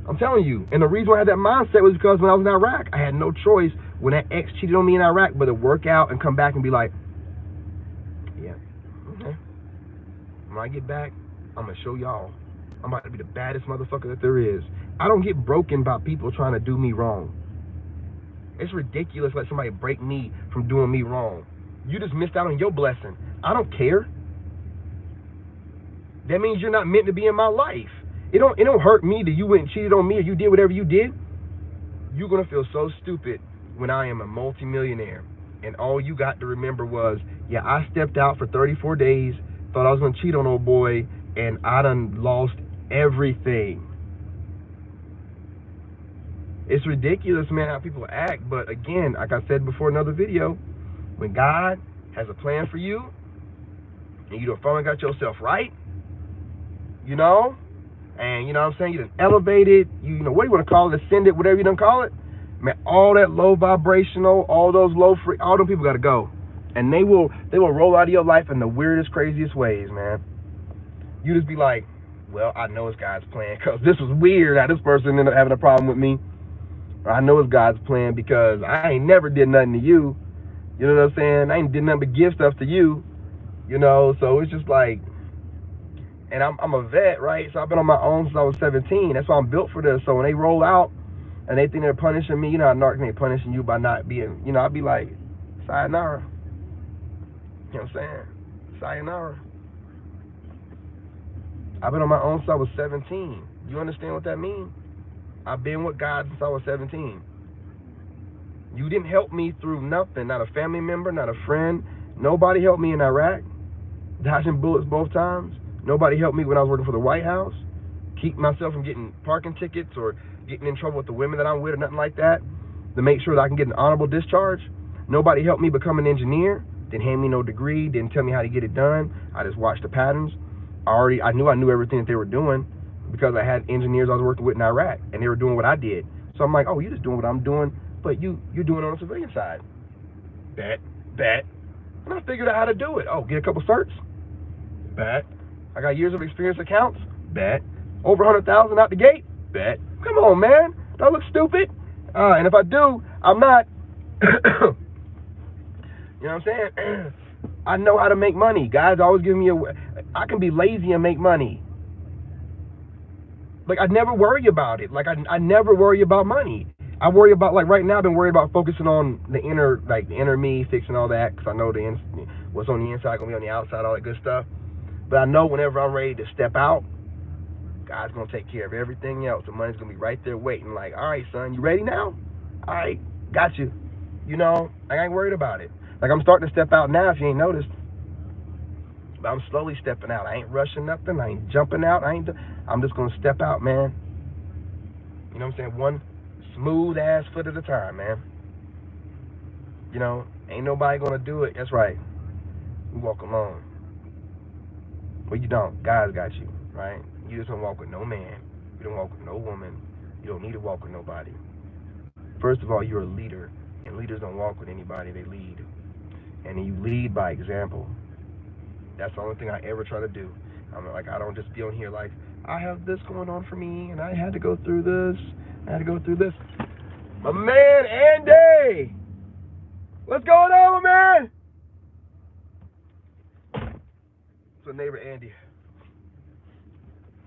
I'm telling you. And the reason why I had that mindset was because when I was in Iraq, I had no choice when that ex cheated on me in Iraq but to work out and come back and be like, yeah, okay. When I get back, I'm going to show y'all. I'm about to be the baddest motherfucker that there is. I don't get broken by people trying to do me wrong. It's ridiculous to let somebody break me from doing me wrong. You just missed out on your blessing. I don't care. That means you're not meant to be in my life. It don't hurt me that you went and cheated on me or you did whatever you did. You're going to feel so stupid when I am a multimillionaire and all you got to remember was, yeah, I stepped out for 34 days, thought I was going to cheat on old boy, and I done lost everything. It's ridiculous, man, how people act. But again, like I said before in another video, when God has a plan for you and you done finally got yourself right, you know, and you know what I'm saying, you done elevated, you know, what do you want to call it, ascended, whatever you done call it, man, all that low vibrational, all those low free, all them people got to go. And they will roll out of your life in the weirdest, craziest ways, man. You just be like, well, I know it's God's plan because this was weird. Now this person ended up having a problem with me. Or I know it's God's plan because I ain't never did nothing to you. You know what I'm saying? I ain't did nothing but give stuff to you. You know, so it's just like, and I'm a vet, right? So I've been on my own since I was 17. That's why I'm built for this. So when they roll out and they think they're punishing me, you know how narcs ain't punishing you by not being, you know, I'll be like, sayonara. You know what I'm saying? Sayonara. I've been on my own since I was 17. You understand what that means? I've been with God since I was 17. You didn't help me through nothing. Not a family member, not a friend. Nobody helped me in Iraq. Dodging bullets both times. Nobody helped me when I was working for the White House. Keep myself from getting parking tickets or getting in trouble with the women that I'm with or nothing like that. To make sure that I can get an honorable discharge. Nobody helped me become an engineer. Didn't hand me no degree. Didn't tell me how to get it done. I just watched the patterns. I knew everything that they were doing because I had engineers I was working with in Iraq and they were doing what I did. So I'm like, oh, you're just doing what I'm doing, but you're doing it on the civilian side. Bet. And I figured out how to do it. Oh, get a couple certs? Bet. I got years of experience accounts? Bet. Over 100,000 out the gate? Bet. Come on, man. Do I look stupid? And if I do, I'm not. You know what I'm saying? I know how to make money. Guys always give me I can be lazy and make money. Like, I never worry about it. Like, I never worry about money. I worry about, like, right now I've been worried about focusing on the inner me, fixing all that, because I know what's on the inside going to be on the outside, all that good stuff. But I know whenever I'm ready to step out, God's going to take care of everything else. The money's going to be right there waiting. Like, all right, son, you ready now? All right, got you. You know, I ain't worried about it. Like, I'm starting to step out now, if you ain't noticed. But I'm slowly stepping out. I ain't rushing nothing. I ain't jumping out. I'm just going to step out, man. You know what I'm saying? One smooth ass foot at a time, man. You know, ain't nobody going to do it. That's right. You walk alone. Well, you don't. God's got you, right? You just don't walk with no man. You don't walk with no woman. You don't need to walk with nobody. First of all, you're a leader, and leaders don't walk with anybody. They lead. And you lead by example. That's the only thing I ever try to do. I don't just be on here like, I have this going on for me, and I had to go through this. I had to go through this. My man, Andy! What's going on, man? So neighbor Andy. You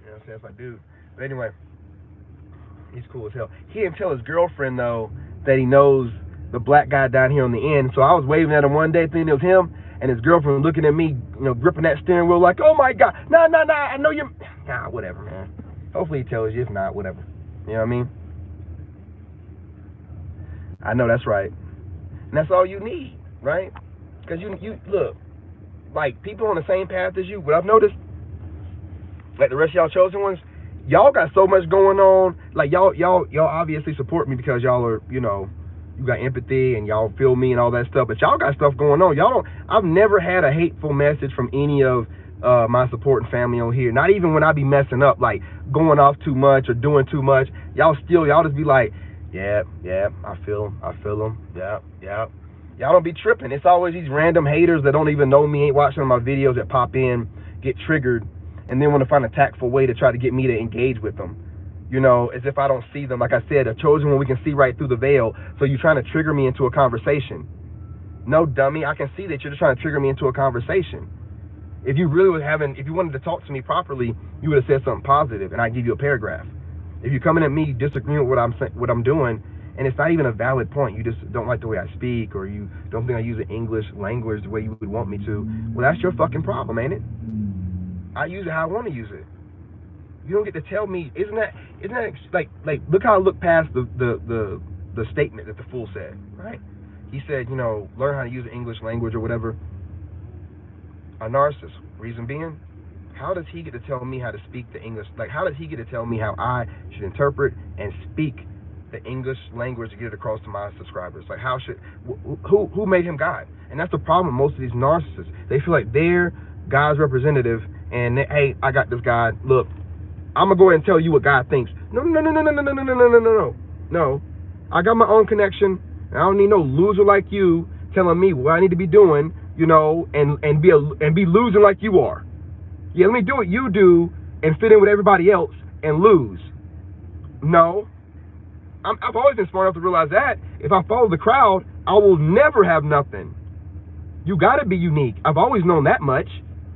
know what I'm saying? That's my dude. But anyway, he's cool as hell. He didn't tell his girlfriend, though, that he knows the black guy down here on the end. So I was waving at him one day thinking it was him, and his girlfriend looking at me, you know, gripping that steering wheel like, oh my God, nah, I know you're, nah, whatever, man. Hopefully he tells you. If not, whatever. You know what I mean? I know that's right. And that's all you need, right? Because you look, like, people on the same path as you, what I've noticed, like the rest of y'all chosen ones, y'all got so much going on. Like, y'all obviously support me because y'all are, you know, you got empathy and y'all feel me and all that stuff, but y'all got stuff going on. Y'all don't, I've never had a hateful message from any of my supporting family on here. Not even when I be messing up, like going off too much or doing too much. Y'all just be like, yeah, I feel them. Yeah. Y'all don't be tripping. It's always these random haters that don't even know me, ain't watching my videos, that pop in, get triggered, and then want to find a tactful way to try to get me to engage with them. You know, as if I don't see them. Like I said, a chosen one, we can see right through the veil. So you're trying to trigger me into a conversation. No, dummy, I can see that you're just trying to trigger me into a conversation. If you really was if you wanted to talk to me properly, you would have said something positive, and I'd give you a paragraph. If you're coming at me disagreeing with what I'm doing, and it's not even a valid point, you just don't like the way I speak, or you don't think I use the English language the way you would want me to, well, that's your fucking problem, ain't it? I use it how I want to use it. You don't get to tell me. Isn't that like look how I look past the statement that the fool said, right? He said, you know, learn how to use the English language or whatever. A narcissist. Reason being, how does he get to tell me how to speak the English? Like, how does he get to tell me how I should interpret and speak the English language to get it across to my subscribers? Like, who made him God? And that's the problem with most of these narcissists. They feel like they're God's representative, and hey, I got this God. Look, I'm gonna go ahead and tell you what God thinks. No. I got my own connection. I don't need no loser like you telling me what I need to be doing, you know, and be losing like you are. Yeah, let me do what you do and fit in with everybody else and lose. No. I've always been smart enough to realize that if I follow the crowd, I will never have nothing. You gotta be unique. I've always known that much.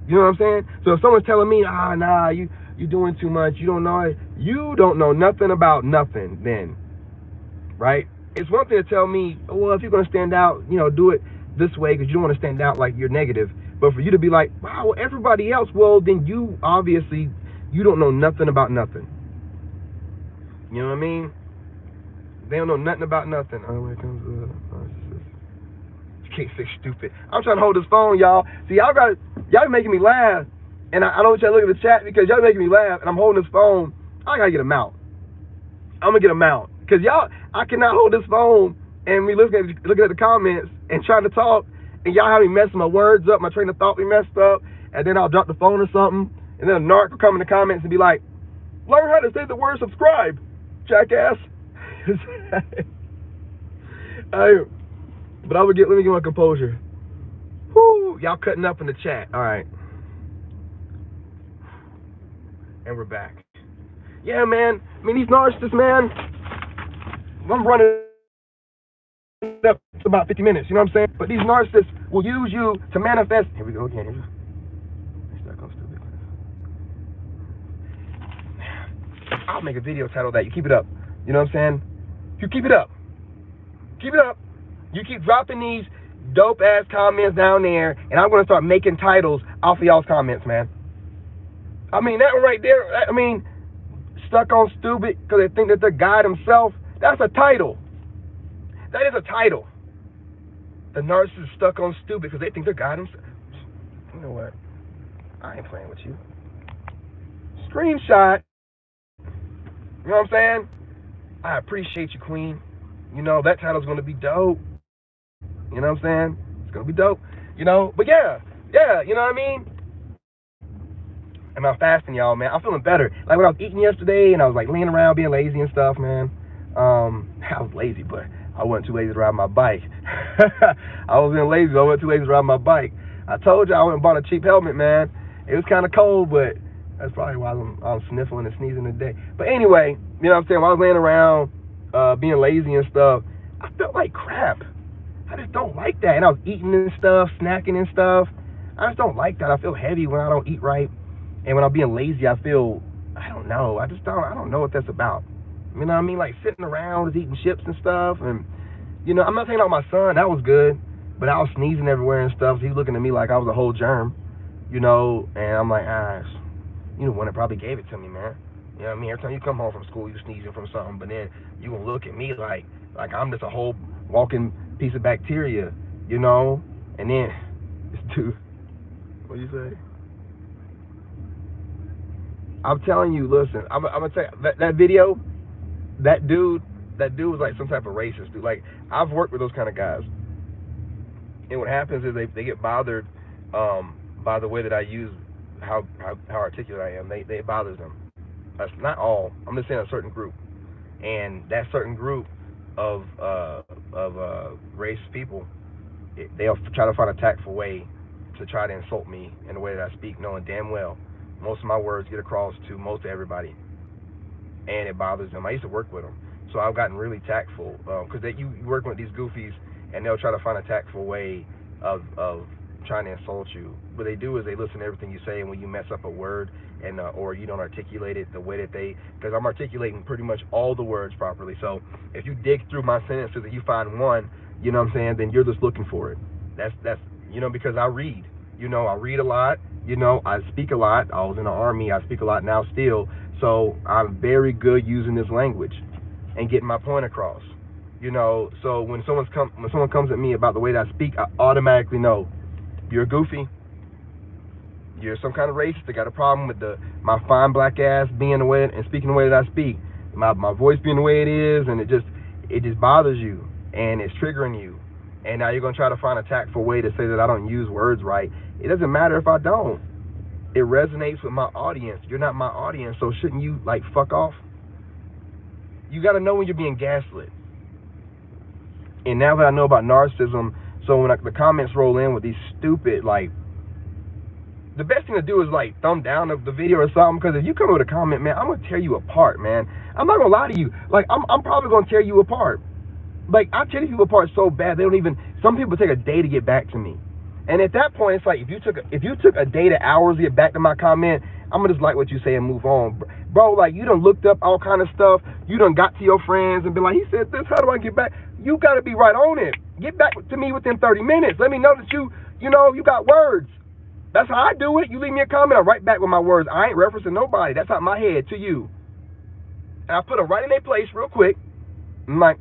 You know what I'm saying? So if someone's telling me, nah, you're doing too much, you don't know it, you don't know nothing about nothing then, right? It's one thing to tell me, well, if you're going to stand out, you know, do it this way because you don't want to stand out like you're negative. But for you to be like, wow, well, everybody else, well, then you obviously, you don't know nothing about nothing. You know what I mean? They don't know nothing about nothing. Oh, here comes narcissist. You can't say stupid. I'm trying to hold this phone, y'all. See, y'all making me laugh. And I don't want y'all to look at the chat because y'all making me laugh. And I'm holding this phone. I got to get a mount. I'm going to get a mount. Because y'all, I cannot hold this phone and be looking at the comments and trying to talk. And y'all have me messing my words up. My train of thought be messed up. And then I'll drop the phone or something. And then a narc will come in the comments and be like, learn how to say the word subscribe, jackass. But let me get my composure. Whoo, y'all cutting up in the chat. All right. And we're back. Yeah, man. I mean, these narcissists, man. I'm running up to about 50 minutes, you know what I'm saying? But these narcissists will use you to manifest. Here we go again. I'll make a video title that you keep it up. You know what I'm saying? You keep it up. Keep it up. You keep dropping these dope ass comments down there, and I'm gonna start making titles off of y'all's comments, man. I mean, that one right there, I mean, stuck on stupid because they think that they're God himself. That's a title. That is a title. The narcissist stuck on stupid because they think they're God himself. You know what? I ain't playing with you. Screenshot. You know what I'm saying? I appreciate you, Queen. You know, that title's going to be dope. You know what I'm saying? It's going to be dope. You know, but yeah, you know what I mean? Am I fasting, y'all, man? I'm feeling better. Like when I was eating yesterday and I was like laying around being lazy and stuff, man. I was lazy, but I wasn't too lazy to ride my bike. I was being lazy, but I wasn't too lazy to ride my bike. I told you I went and bought a cheap helmet, man. It was kind of cold, but that's probably why I'm sniffling and sneezing today. But anyway, you know what I'm saying? While I was laying around being lazy and stuff, I felt like crap. I just don't like that. And I was eating and stuff, snacking and stuff. I just don't like that. I feel heavy when I don't eat right. And when I'm being lazy, I feel, I don't know. I don't know what that's about. You know what I mean? Like sitting around just eating chips and stuff. And, you know, I'm not saying about my son. That was good. But I was sneezing everywhere and stuff. So he's looking at me like I was a whole germ. You know, and I'm like, you the one that probably gave it to me, man. You know what I mean? Every time you come home from school, you sneezing from something, but then you gonna look at me like I'm just a whole walking piece of bacteria, you know? And then this dude, what you say? I'm telling you, listen, I'm gonna tell you, that video, that dude was like some type of racist dude. Like, I've worked with those kind of guys. And what happens is they get bothered by the way that I use how articulate I am. It bothers them. That's not all. I'm just saying a certain group. And that certain group of racist people, they'll try to find a tactful way to try to insult me in the way that I speak, knowing damn well most of my words get across to most of everybody. And it bothers them. I used to work with them. So I've gotten really tactful. Because you work with these goofies, and they'll try to find a tactful way of trying to insult you. What they do is they listen to everything you say, and when you mess up a word and or you don't articulate it the way that because I'm articulating pretty much all the words properly. So if you dig through my sentences and you find one, you know what I'm saying, then you're just looking for it. That's you know, because I read. You know, I read a lot. You know, I speak a lot. I was in the Army. I speak a lot now still. So I'm very good using this language and getting my point across. You know, so when someone comes at me about the way that I speak, I automatically know you're goofy. You're some kind of racist that got a problem with my fine black ass being the way and speaking the way that I speak. My voice being the way it is, and it just bothers you and it's triggering you. And now you're gonna try to find a tactful way to say that I don't use words right. It doesn't matter if I don't. It resonates with my audience. You're not my audience, so shouldn't you like fuck off? You gotta know when you're being gaslit. And now that I know about narcissism, so when the comments roll in with these stupid, like, the best thing to do is like thumb down the video or something, because if you come with a comment, man, I'm gonna tear you apart, man. I'm not gonna lie to you. Like, I'm probably gonna tear you apart. Like, I tear people apart so bad they don't even. Some people take a day to get back to me, and at that point, it's like if you took a day to hours to get back to my comment, I'm gonna just like what you say and move on, bro. Like, you done looked up all kind of stuff. You done got to your friends and been like, he said this. How do I get back? You gotta be right on it. Get back to me within 30 minutes. Let me know that you got words. That's how I do it. You leave me a comment, I'm right back with my words. I ain't referencing nobody. That's out my head to you. And I put them right in their place real quick. I'm like,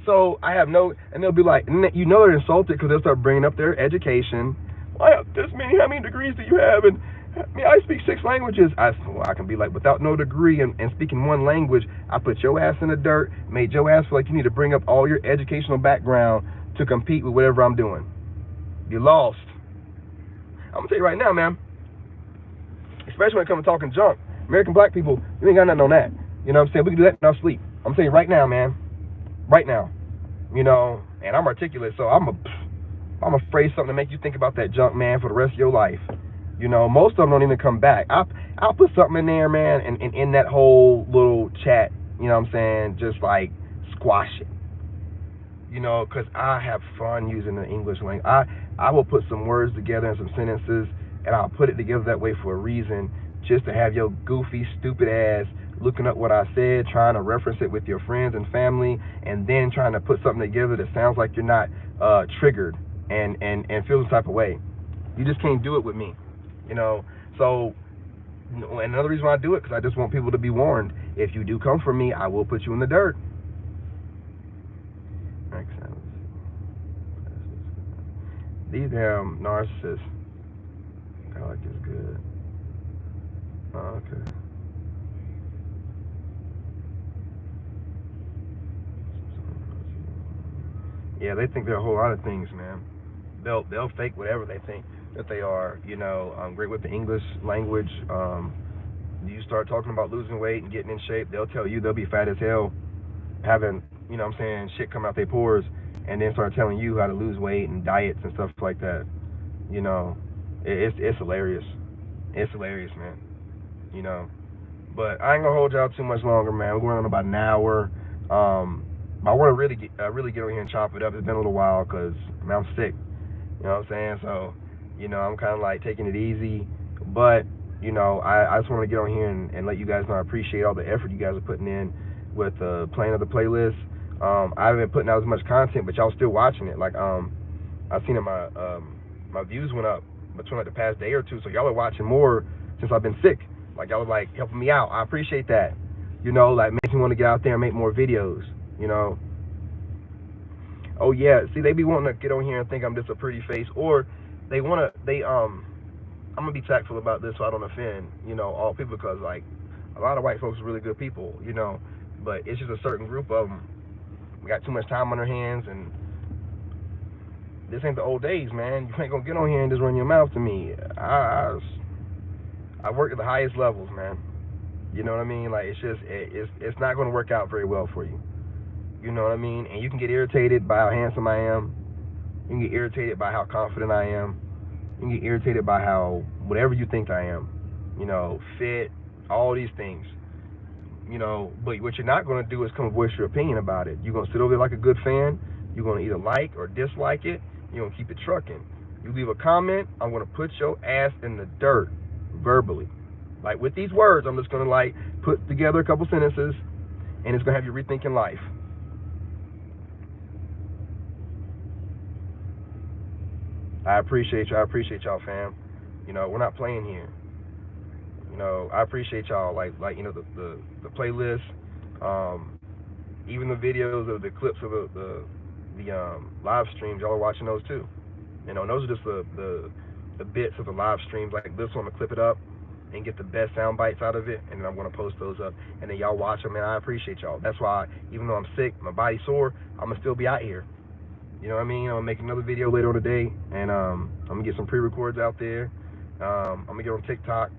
So I have and they'll be like, you know they're insulted because they'll start bringing up their education. Well, I have this many, how many degrees do you have? And I speak 6 languages. I can be like, without no degree and speaking one language, I put your ass in the dirt, made your ass feel like you need to bring up all your educational background to compete with whatever I'm doing. You lost. I'm gonna tell you right now, man, especially when it comes to talking junk, American black people, you ain't got nothing on that. You know what I'm saying? We can do that in our sleep. I'm telling you right now, man. Right now. You know, and I'm articulate, so I'm afraid something to make you think about that junk, man, for the rest of your life. You know, most of them don't even come back. I'll put something in there, man, and in that whole little chat, you know what I'm saying, just like squash it. you know, because I have fun using the English language. I will put some words together and some sentences, and I'll put it together that way for a reason, just to have your goofy, stupid ass looking up what I said, trying to reference it with your friends and family, and then trying to put something together that sounds like you're not triggered and feel some type of way. You just can't do it with me, you know. So, and another reason why I do it, because I just want people to be warned. If you do come for me, I will put you in the dirt. These damn narcissists. I like this good. Oh, okay. Yeah, they think they're a whole lot of things, man. They'll fake whatever they think that they are. You know, great with the English language. You start talking about losing weight and getting in shape, they'll tell you they'll be fat as hell, having, you know what I'm saying, shit come out their pores, and then start telling you how to lose weight and diets and stuff like that. You know, it's hilarious. It's hilarious, man. You know, but I ain't gonna hold y'all too much longer, man. We're going on about an hour. I want to really get over here and chop it up. It's been a little while because I'm sick. You know what I'm saying? So, you know, I'm kind of like taking it easy, but you know, I just want to get on here and let you guys know I appreciate all the effort you guys are putting in with the playing of the playlist. I haven't been putting out as much content, but y'all still watching it. Like, I've seen that my views went up between like the past day or two, so y'all are watching more since I've been sick. Like, y'all are like helping me out. I appreciate that. You know, like making me want to get out there and make more videos. You know. Oh yeah, see, they be wanting to get on here and think I'm just a pretty face, or they wanna I'm gonna be tactful about this so I don't offend, you know, all people, because like a lot of white folks are really good people, you know, but it's just a certain group of them. We got too much time on our hands, and this ain't the old days, man. You ain't gonna get on here and just run your mouth to me. I work at the highest levels, man. You know what I mean? Like, it's just it's not gonna work out very well for you. You know what I mean? And you can get irritated by how handsome I am. You can get irritated by how confident I am. You can get irritated by how whatever you think I am, you know, fit, all these things, you know. But what you're not going to do is come voice your opinion about it. You're going to sit over there like a good fan. You're going to either like or dislike it. You're going to keep it trucking. You leave a comment, I'm going to put your ass in the dirt verbally. Like, with these words, I'm just going to like put together a couple sentences, and it's going to have you rethinking life. I appreciate you. I appreciate y'all, fam. You know, we're not playing here. You know, I appreciate y'all. Like you know, the playlist, even the videos of the clips of the live streams. Y'all are watching those too. You know, and those are just the bits of the live streams. Like this one, I'm gonna clip it up and get the best sound bites out of it, and then I'm gonna post those up, and then y'all watch them. And I appreciate y'all. That's why, even though I'm sick, my body's sore, I'm gonna still be out here. You know what I mean? I'm gonna make another video later on today, and I'm gonna get some pre-records out there. I'm gonna get on TikTok.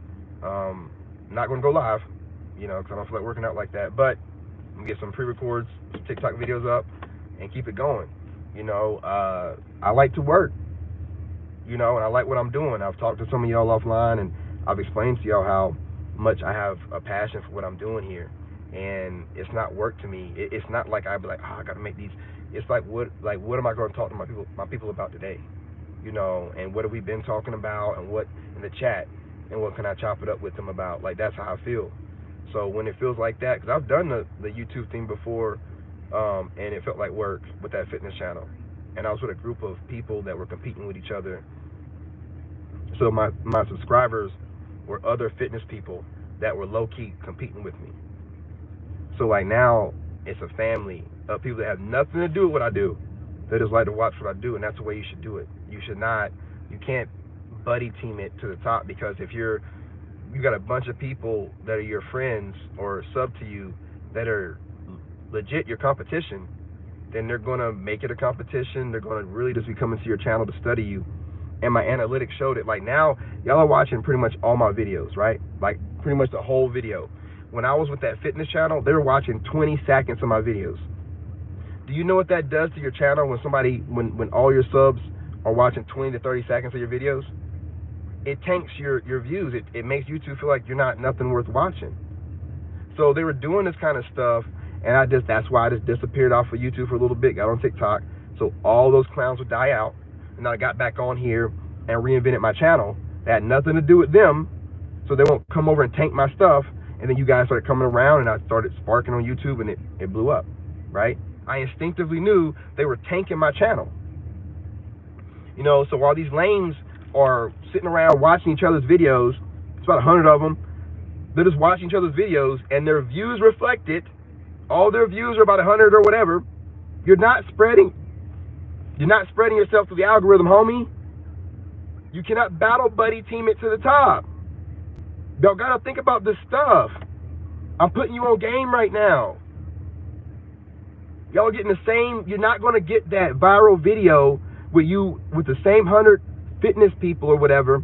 Not gonna go live, you know, because I don't feel like working out like that. But I'm gonna get some pre-records, some TikTok videos up, and keep it going. You know, I like to work. You know, and I like what I'm doing. I've talked to some of y'all offline, and I've explained to y'all how much I have a passion for what I'm doing here. And it's not work to me. It's not like I'd be like, oh, I gotta make these. It's like what am I going to talk to my people about today? You know, and what have we been talking about, and what in the chat, and what can I chop it up with them about? Like, that's how I feel. So when it feels like that, because I've done the YouTube thing before, and it felt like work with that fitness channel, and I was with a group of people that were competing with each other. So my subscribers were other fitness people that were low-key competing with me. So like now, it's a family of people that have nothing to do with what I do. They just like to watch what I do, and that's the way you should do it. You can't buddy team it to the top, because if you got a bunch of people that are your friends or sub to you that are legit your competition, then they're gonna make it a competition. They're gonna really just be coming to your channel to study you. And my analytics showed it. Like, now, y'all are watching pretty much all my videos, right? Like, pretty much the whole video. When I was with that fitness channel, they were watching 20 seconds of my videos. Do you know what that does to your channel when all your subs are watching 20 to 30 seconds of your videos? It tanks your views. It makes YouTube feel like you're not nothing worth watching. So they were doing this kind of stuff, And that's why I just disappeared off of YouTube for a little bit, got on TikTok. So all those clowns would die out. And I got back on here and reinvented my channel. That had nothing to do with them. So they won't come over and tank my stuff. And then you guys started coming around, and I started sparking on YouTube, and it blew up, right? I instinctively knew they were tanking my channel. You know, so while these lames are sitting around watching each other's videos, it's about 100 of them, they're just watching each other's videos, and their views reflect it. All their views are about 100 or whatever. You're not spreading yourself through the algorithm, homie. You cannot battle buddy team it to the top. Y'all gotta think about this stuff. I'm putting you on game right now. Y'all getting the same, you're not gonna get that viral video with the same 100 fitness people or whatever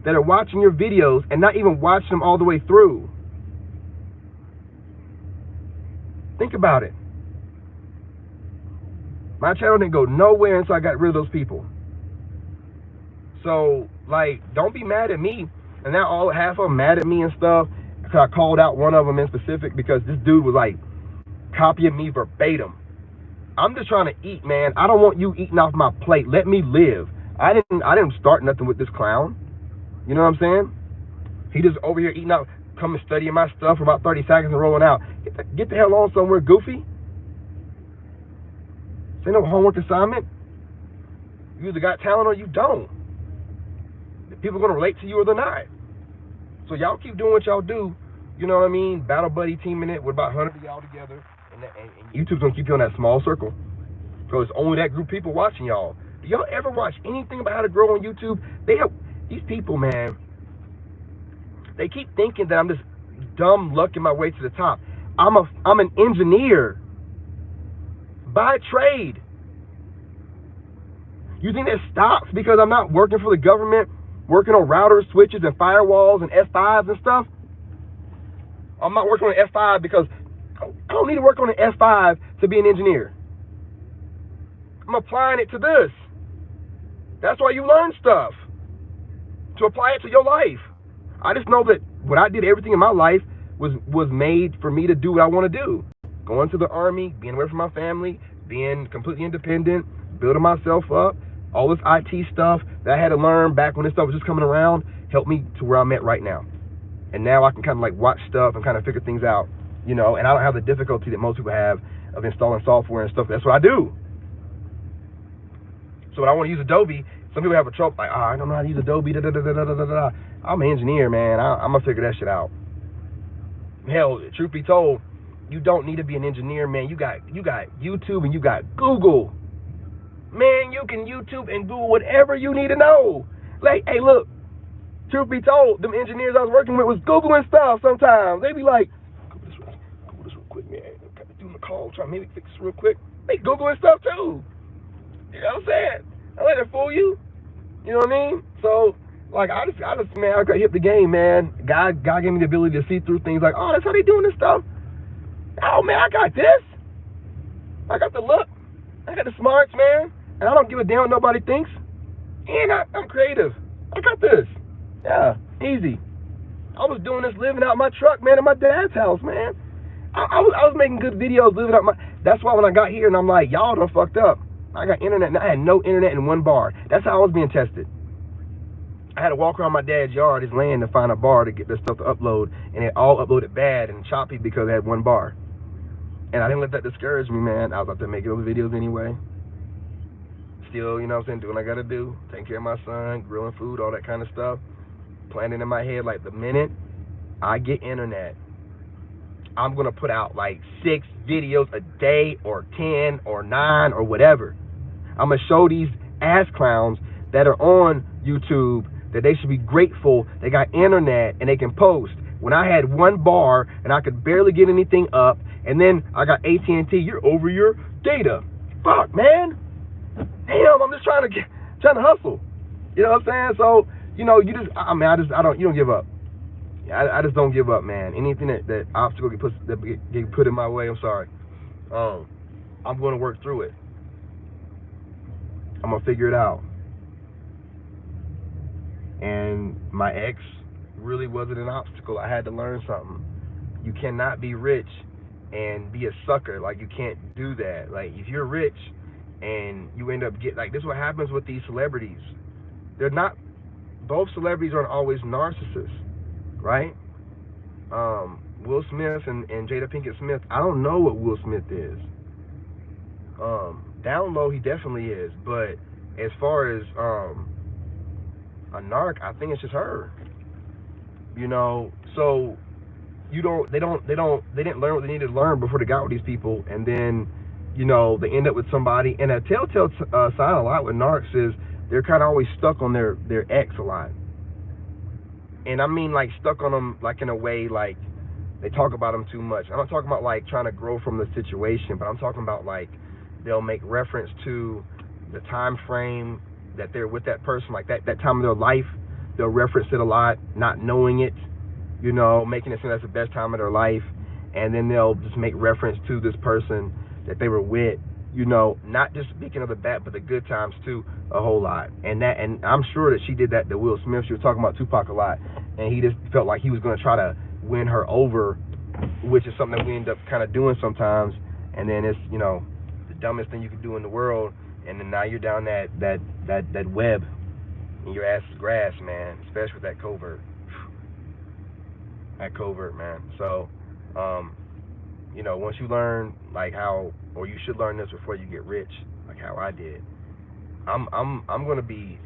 that are watching your videos and not even watching them all the way through. Think about it. My channel didn't go nowhere until I got rid of those people. So, like, don't be mad at me. And now half of them mad at me and stuff because I called out one of them in specific because this dude was like copying me verbatim. I'm just trying to eat, man. I don't want you eating off my plate. Let me live. I didn't start nothing with this clown. You know what I'm saying? He just over here eating out, coming studying my stuff for about 30 seconds and rolling out. Get the hell on somewhere, goofy. This ain't no homework assignment. You either got talent or you don't. People are going to relate to you or they're not. So y'all keep doing what y'all do. You know what I mean? Battle buddy teaming it with about 100 of y'all together. And YouTube's going to keep you in that small circle. So it's only that group of people watching y'all. Do y'all ever watch anything about how to grow on YouTube? These people, man, they keep thinking that I'm just dumb lucking my way to the top. I'm an engineer by trade. You think that stops because I'm not working for the government, working on routers, switches, and firewalls and F5s and stuff? I'm not working on an F5 because I don't need to work on an F5 to be an engineer. I'm applying it to this. That's why you learn stuff, to apply it to your life. I just know that what I did, everything in my life was made for me to do what I want to do. Going to the Army, being away from my family, being completely independent, building myself up, all this IT stuff that I had to learn back when this stuff was just coming around helped me to where I'm at right now. And now I can kind of like watch stuff and kind of figure things out, you know, and I don't have the difficulty that most people have of installing software and stuff. That's what I do. So when I want to use Adobe, some people have a trouble, like, I don't know how to use Adobe, I'm an engineer, man. I'm going to figure that shit out. Hell, truth be told, you don't need to be an engineer, man. You got YouTube and you got Google. Man, you can YouTube and Google whatever you need to know. Like, hey, look, truth be told, them engineers I was working with was Googling stuff sometimes. They be like, Google this real quick, man. Got to do the call, try to maybe fix this real quick. They Googling stuff too. You know what I'm saying? I let it fool you. You know what I mean? So, like, I just, man, I got hit the game, man. God gave me the ability to see through things like, oh, that's how they doing this stuff. Oh, man, I got this. I got the look. I got the smarts, man. And I don't give a damn what nobody thinks. And I'm creative. I got this. Yeah, easy. I was doing this living out my truck, man, at my dad's house, man. I was making good videos living out my... That's why when I got here and I'm like, y'all done fucked up. I got internet, and I had no internet in one bar. That's how I was being tested. I had to walk around my dad's yard, his land, to find a bar to get this stuff to upload, and it all uploaded bad and choppy because I had one bar. And I didn't let that discourage me, man. I was out there making those videos anyway. Still, you know what I'm saying, doing what I gotta do, taking care of my son, grilling food, all that kind of stuff. Planning in my head, like, the minute I get internet, I'm gonna put out like 6 videos a day, or 10, or 9, or whatever. I'm gonna show these ass clowns that are on YouTube that they should be grateful they got internet and they can post. When I had one bar and I could barely get anything up, and then I got AT&T, you're over your data. Fuck, man. Damn, I'm just trying to hustle. You know what I'm saying? So, you know, you just, I mean, you don't give up. I just don't give up, man. Anything that obstacle get put in my way, I'm sorry. I'm going to work through it. I'm going to figure it out. And my ex really wasn't an obstacle. I had to learn something. You cannot be rich and be a sucker. Like, you can't do that. Like, if you're rich and you end up like, this is what happens with these celebrities. They're not, both celebrities aren't always narcissists, right? Will Smith and Jada Pinkett Smith, I don't know what Will Smith is. Down low, he definitely is, but as far as a narc, I think it's just her. You know, so they didn't learn what they needed to learn before they got with these people, and then, you know, they end up with somebody. And a telltale sign a lot with narcs is they're kind of always stuck on their ex a lot. And I mean, like, stuck on them, like, in a way, like, they talk about them too much. I'm not talking about, like, trying to grow from the situation, but I'm talking about, like, they'll make reference to the time frame that they're with that person, like that time of their life. They'll reference it a lot, not knowing it, you know, making it seem that's the best time of their life. And then they'll just make reference to this person that they were with, you know, not just speaking of the bad, but the good times too, a whole lot. And I'm sure that she did that to Will Smith. She was talking about Tupac a lot, and he just felt like he was going to try to win her over, which is something that we end up kind of doing sometimes. And then it's, you know, the dumbest thing you could do in the world, and then now you're down that web, and your ass is grass, man. Especially with that covert. That covert, man. So, you know, once you learn, like, how, or you should learn this before you get rich, like how I did. I'm gonna be,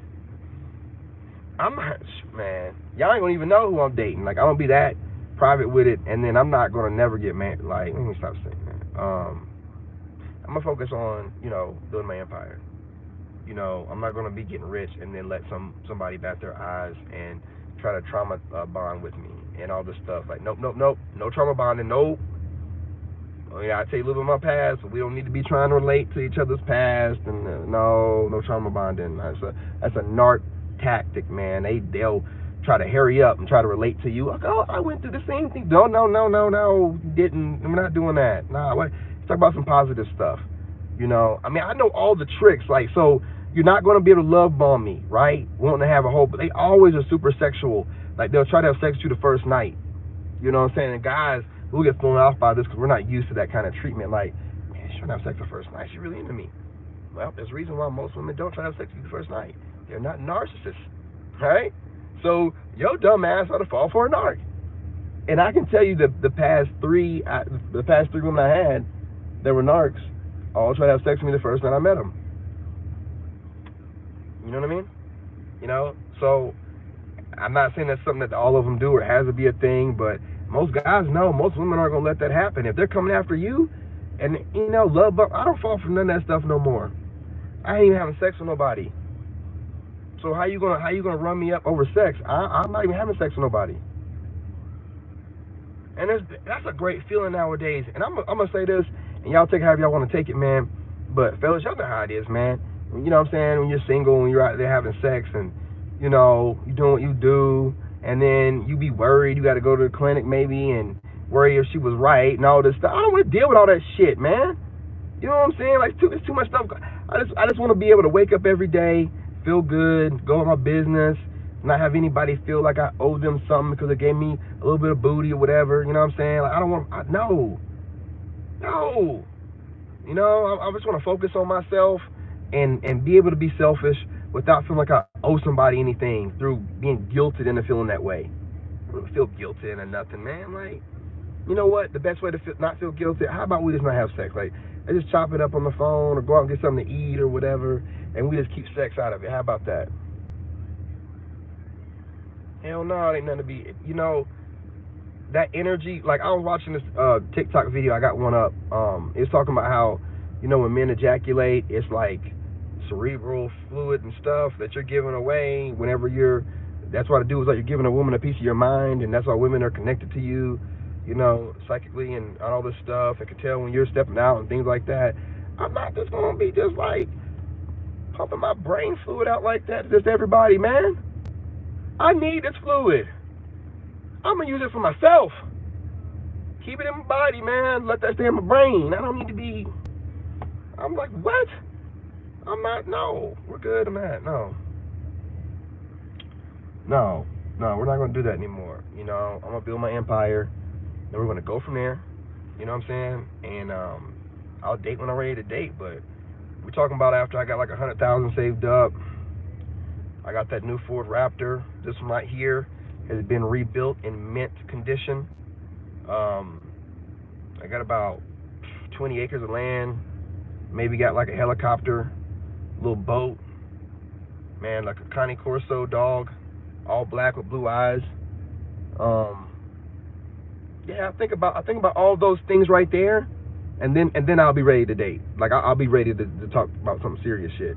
man, y'all ain't gonna even know who I'm dating. Like, I'm gonna be that private with it, and then I'm not gonna never get mad. Like, let me stop saying that. I'm gonna focus on, you know, building my empire. You know, I'm not gonna be getting rich and then let somebody bat their eyes and try to trauma bond with me and all this stuff. Like, nope, no trauma bonding, nope. Yeah, I tell you a little bit of my past, but we don't need to be trying to relate to each other's past. And no trauma bonding. That's a narc tactic, man. They'll try to hurry up and try to relate to you. Like, oh, I went through the same thing. No, you didn't. We're not doing that. Nah, let's talk about some positive stuff. You know, I mean, I know all the tricks. Like, so you're not going to be able to love bomb me, right? Wanting to have a whole, but they always are super sexual. Like, they'll try to have sex with you the first night. You know what I'm saying? And guys, we'll get thrown off by this because we're not used to that kind of treatment. Like, man, she shouldn't have sex the first night. She's really into me. Well, there's a reason why most women don't try to have sex with you the first night. They're not narcissists, right? So your dumb ass ought to fall for a narc. And I can tell you the past three women I had that were narcs all tried to have sex with me the first night I met them. You know what I mean? You know, so I'm not saying that's something that all of them do or has to be a thing, but most guys know, most women aren't gonna let that happen. If they're coming after you, and, you know, love, but I don't fall for none of that stuff no more. I ain't even having sex with nobody. So how you gonna run me up over sex? I'm not even having sex with nobody. And that's a great feeling nowadays. And I'm gonna say this, and y'all take it however y'all want to take it, man. But fellas, y'all know how it is, man. You know what I'm saying? When you're single and you're out there having sex, and, you know, you doing what you do, and then you be worried, you got to go to the clinic maybe and worry if she was right and all this stuff. I don't want to deal with all that shit, man. You know what I'm saying? Like, it's too much stuff. I just want to be able to wake up every day, feel good, go about my business, not have anybody feel like I owe them something because they gave me a little bit of booty or whatever. You know what I'm saying? Like, I don't want. No. You know, I just want to focus on myself and be able to be selfish without feeling like I owe somebody anything through being guilted into feeling that way. I don't feel guilty into nothing, man. Like, you know what? The best way to not feel guilty, how about we just not have sex? Like, let's just chop it up on the phone or go out and get something to eat or whatever, and we just keep sex out of it. How about that? Hell no, it ain't nothing to be, you know, that energy. Like, I was watching this TikTok video, I got one up. It's talking about how, you know, when men ejaculate, it's like cerebral fluid and stuff that you're giving away whenever that's what it do, is like you're giving a woman a piece of your mind, and that's why women are connected to you, you know, psychically and all this stuff. I can tell when you're stepping out and things like that. I'm not just gonna be just like pumping my brain fluid out like that to just everybody, man. I need this fluid. I'm gonna use it for myself. Keep it in my body, man. Let that stay in my brain. I don't need to be. I'm like, what? I'm not. No, we're good on that. No, we're not gonna do that anymore. You know, I'm gonna build my empire, then we're gonna go from there. You know what I'm saying? And I'll date when I'm ready to date, but we're talking about after I got like 100,000 saved up. I got that new Ford Raptor. This one right here has been rebuilt in mint condition. I got about 20 acres of land. Maybe got like a helicopter, little boat. Man, like a Cane Corso dog, all black with blue eyes. Yeah, I think about all those things right there, and then I'll be ready to date. Like I'll be ready to talk about some serious shit.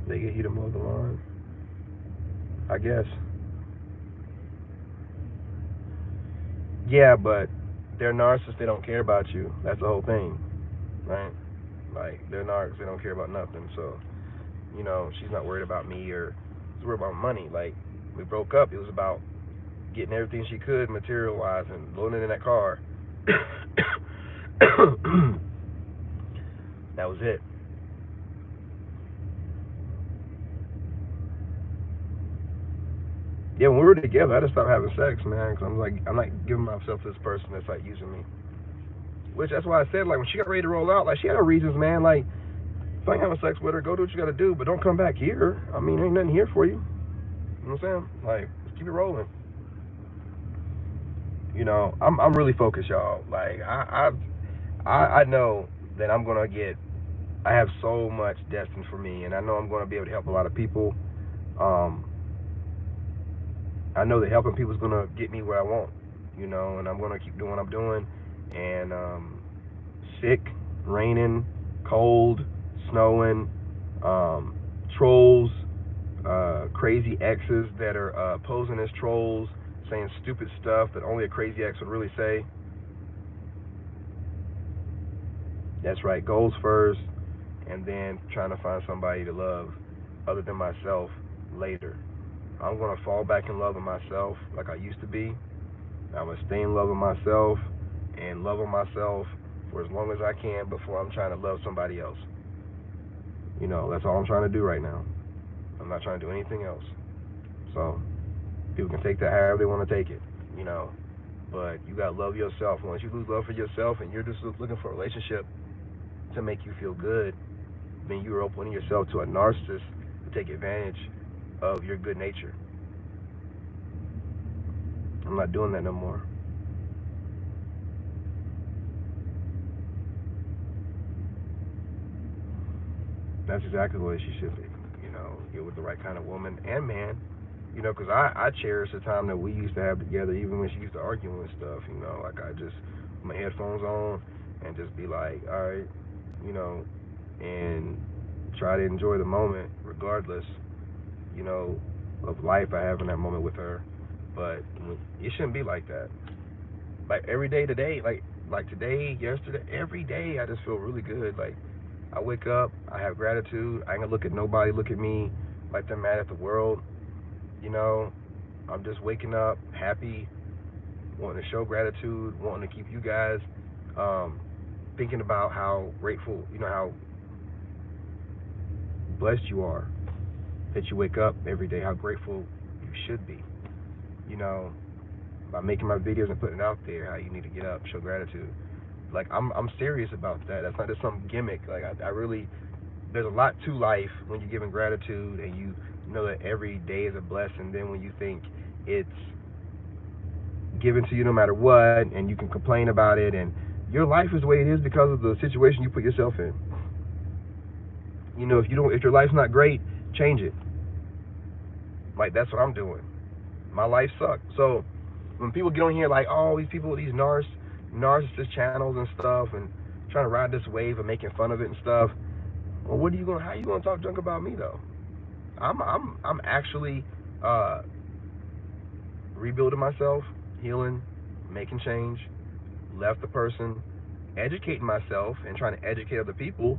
They get you to mow the lawn, I guess. Yeah, but they're narcissists. They don't care about you. That's the whole thing, right? Like they're narcs. They don't care about nothing. So, she's not worried about me or she's worried about money. Like we broke up. It was about getting everything she could material-wise and loading it in that car. That was it. Yeah, when we were together, I just stopped having sex, man, because I'm not giving myself to this person that's like using me. Which that's why I said, like, when she got ready to roll out, like, she had her reasons, man. Like, if I ain't having sex with her, go do what you gotta do, but don't come back here. I mean, ain't nothing here for you. You know what I'm saying? Like, just keep it rolling. I'm really focused, y'all. Like, I know that I'm gonna get. I have so much destined for me, and I know I'm gonna be able to help a lot of people. I know that helping people is gonna get me where I want, and I'm gonna keep doing what I'm doing. And sick, raining, cold, snowing, trolls, crazy exes that are posing as trolls, saying stupid stuff that only a crazy ex would really say. That's right, goals first, and then trying to find somebody to love other than myself later. I'm going to fall back in love with myself like I used to be. I'm going to stay in love with myself and love on myself for as long as I can before I'm trying to love somebody else. That's all I'm trying to do right now. I'm not trying to do anything else. So people can take that however they want to take it, but you got to love yourself. Once you lose love for yourself and you're just looking for a relationship to make you feel good, then you're opening yourself to a narcissist to take advantage of your good nature. I'm not doing that no more. That's exactly what she should be. Get with the right kind of woman and man. Because I cherish the time that we used to have together, even when she used to argue and stuff. Like I just put my headphones on and just be like, all right, and try to enjoy the moment regardless, of life I have in that moment with her. But it shouldn't be like that. Like every day today, like today, yesterday, every day I just feel really good. Like I wake up, I have gratitude. I ain't gonna look at nobody, look at me like they're mad at the world. I'm just waking up happy, wanting to show gratitude, wanting to keep you guys thinking about how grateful, how blessed you are that you wake up every day, how grateful you should be, by making my videos and putting it out there, how you need to get up, show gratitude. Like I'm serious about that. That's not just some gimmick. Like I really, there's a lot to life when you're giving gratitude and you know that every day is a blessing. Then when you think it's given to you no matter what, and you can complain about it, and your life is the way it is because of the situation you put yourself in. If your life's not great, change it. Like that's what I'm doing. My life sucks. So when people get on here like, oh, these people with these narcissist channels and stuff, and trying to ride this wave of making fun of it and stuff, well, how are you gonna talk junk about me though? I'm actually rebuilding myself, healing, making change, left the person, educating myself and trying to educate other people.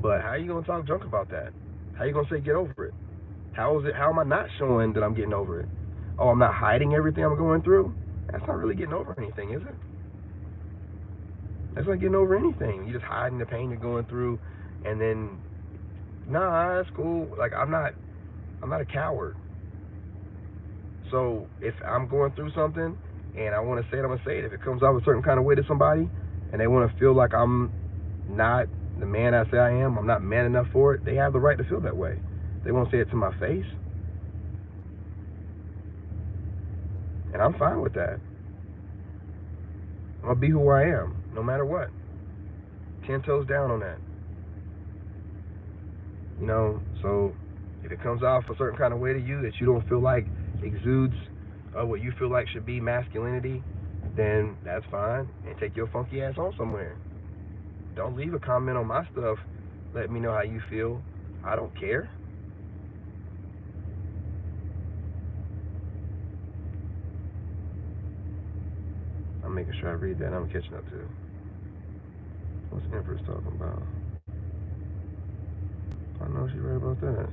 But how are you gonna talk junk about that? How are you gonna say get over it? How am I not showing that I'm getting over it? Oh, I'm not hiding everything I'm going through? That's not really getting over anything, is it? That's not getting over anything. You're just hiding the pain you're going through, and then, nah, that's cool. Like I'm not a coward. So if I'm going through something and I want to say it, I'm going to say it. If it comes off a certain kind of way to somebody and they want to feel like I'm not the man I say I am, I'm not man enough for it, they have the right to feel that way. They won't say it to my face. And I'm fine with that. I'm going to be who I am, no matter what. 10 toes down on that. You know, so if it comes off a certain kind of way to you that you don't feel like exudes what you feel like should be masculinity, then that's fine. And take your funky ass on somewhere. Don't leave a comment on my stuff. Let me know how you feel. I don't care. I'm making sure I read that. I'm catching up too. What's Empress talking about? I know she's right about that.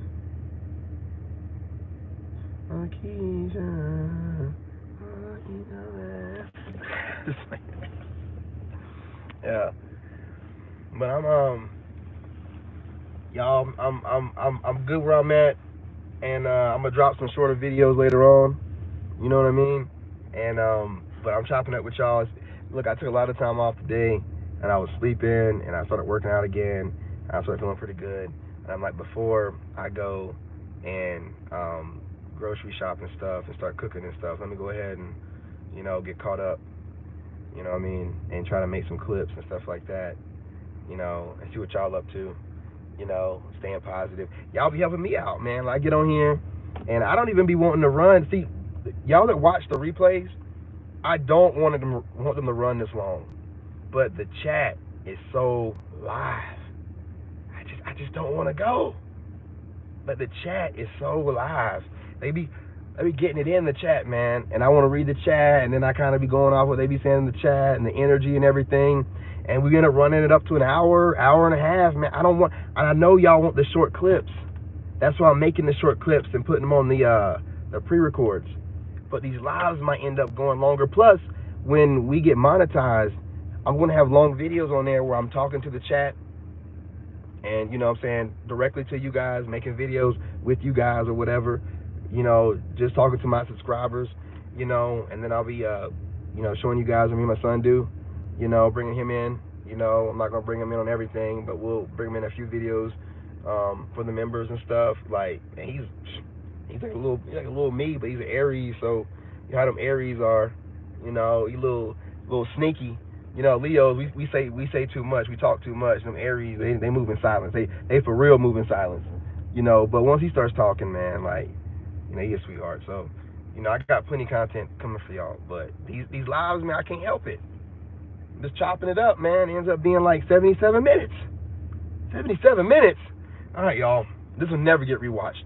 Yeah, but y'all, I'm good where I'm at, and I'm gonna drop some shorter videos later on. You know what I mean? And but I'm chopping up with y'all. Look, I took a lot of time off today, and I was sleeping, and I started working out again, and I started feeling pretty good. And I'm like, before I go and grocery shop and stuff and start cooking and stuff, let me go ahead and, you know, get caught up, you know what I mean, and try to make some clips and stuff like that, you know, and see what y'all up to, you know, staying positive. Y'all be helping me out, man. Like, I get on here, and I don't even be wanting to run. See, y'all that watch the replays, I don't want them to run this long, but the chat is so live. I just don't want to go. But the chat is so live. They be getting it in the chat, man. And I want to read the chat, and then I kind of be going off what they be saying in the chat and the energy and everything. And we end up running it up to an hour, hour and a half, man. And I know y'all want the short clips. That's why I'm making the short clips and putting them on the pre-records. But these lives might end up going longer. Plus, when we get monetized, I'm going to have long videos on there where I'm talking to the chat. And, you know what I'm saying, directly to you guys, making videos with you guys or whatever, you know, just talking to my subscribers, you know, and then I'll be, you know, showing you guys what me and my son do, you know, bringing him in, you know. I'm not going to bring him in on everything, but we'll bring him in a few videos for the members and stuff. Like, and he's like a little me, but he's an Aries, so you know how them Aries are, you know, he's a little sneaky. You know, Leos, we say too much, we talk too much. Them Aries, they move in silence. They for real move in silence. You know, but once he starts talking, man, like, you know, he's a sweetheart. So, you know, I got plenty of content coming for y'all. But these lives, man, I can't help it. I'm just chopping it up, man. It ends up being like 77 minutes. 77 minutes. All right, y'all. This will never get rewatched.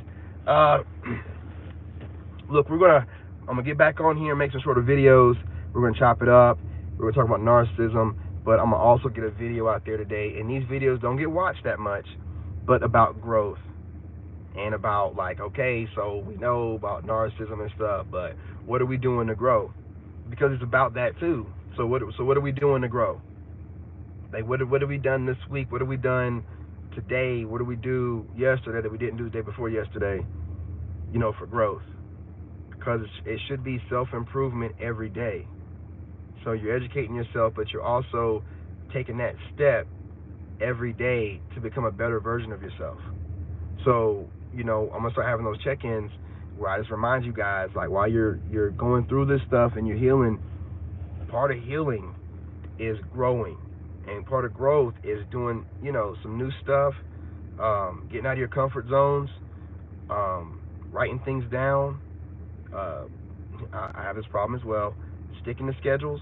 Look, I'm gonna get back on here and make some shorter videos. We're gonna chop it up. We're gonna talk about narcissism, but I'm gonna also get a video out there today. And these videos don't get watched that much, but about growth and about, like, okay, so we know about narcissism and stuff, but what are we doing to grow? Because it's about that too. So what are we doing to grow? Like, what have we done this week? What have we done today? What did we do yesterday that we didn't do the day before yesterday? You know, for growth. Because it should be self-improvement every day. So you're educating yourself, but you're also taking that step every day to become a better version of yourself. So, you know, I'm gonna start having those check-ins where I just remind you guys, like, while you're going through this stuff and you're healing, part of healing is growing, and part of growth is doing, you know, some new stuff, getting out of your comfort zones, writing things down. I have this problem as well. Sticking to schedules,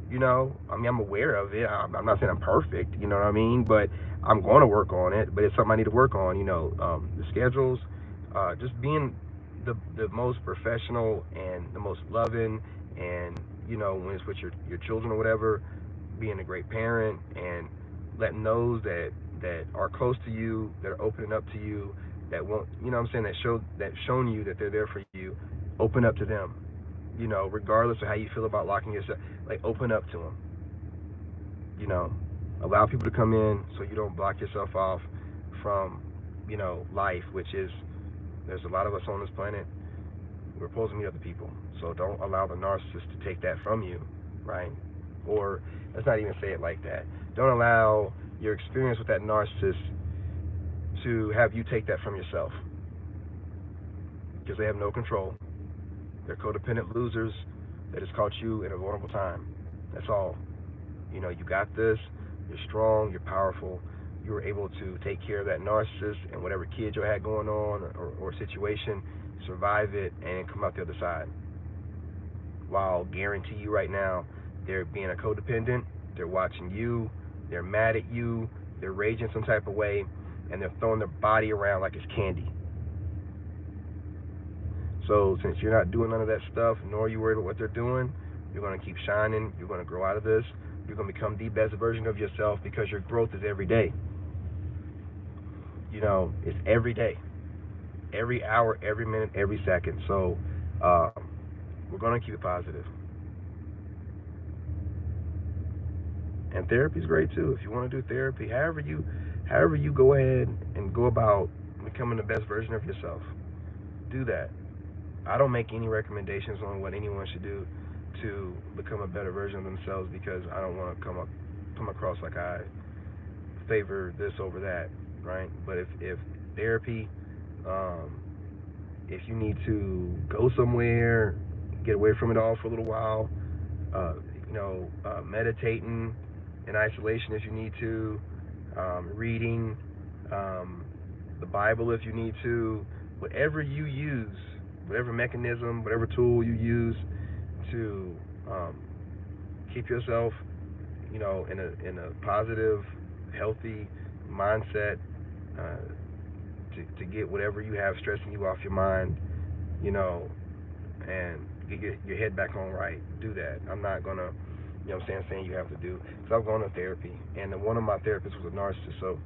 you know. I mean, I'm aware of it. I'm not saying I'm perfect, you know what I mean? But I'm going to work on it. But it's something I need to work on, you know. The schedules, just being the most professional and the most loving, and, you know, when it's with your children or whatever, being a great parent and letting those that are close to you, that are opening up to you, that won't, you know what I'm saying, that shown you that they're there for you, open up to them. You know, regardless of how you feel about locking yourself, like, open up to them. You know, allow people to come in so you don't block yourself off from, you know, life, which is, there's a lot of us on this planet. We're supposed to meet other people. So don't allow the narcissist to take that from you, right? Or let's not even say it like that. Don't allow your experience with that narcissist to have you take that from yourself, because they have no control. They're codependent losers that just caught you in a vulnerable time. That's all. You got this. You're strong. You're powerful. You were able to take care of that narcissist and whatever kid you had going on, or situation, survive it, and come out the other side. While guarantee you right now, they're being a codependent. They're watching you. They're mad at you. They're raging some type of way, and they're throwing their body around like it's candy. So since you're not doing none of that stuff, nor are you worried about what they're doing, you're going to keep shining. You're going to grow out of this. You're going to become the best version of yourself, because your growth is every day. It's every day, every hour, every minute, every second. So we're going to keep it positive. And therapy's great too. If you want to do therapy, however you go ahead and go about becoming the best version of yourself, do that. I don't make any recommendations on what anyone should do to become a better version of themselves, because I don't want to come across like I favor this over that, right? But if therapy, if you need to go somewhere, get away from it all for a little while, meditating in isolation if you need to, reading the Bible if you need to, whatever you use, whatever mechanism, whatever tool you use to keep yourself, in a positive, healthy mindset, to get whatever you have stressing you off your mind, and get your head back on right. Do that. I'm not gonna, saying you have to do, because I'm going to therapy, and one of my therapists was a narcissist, so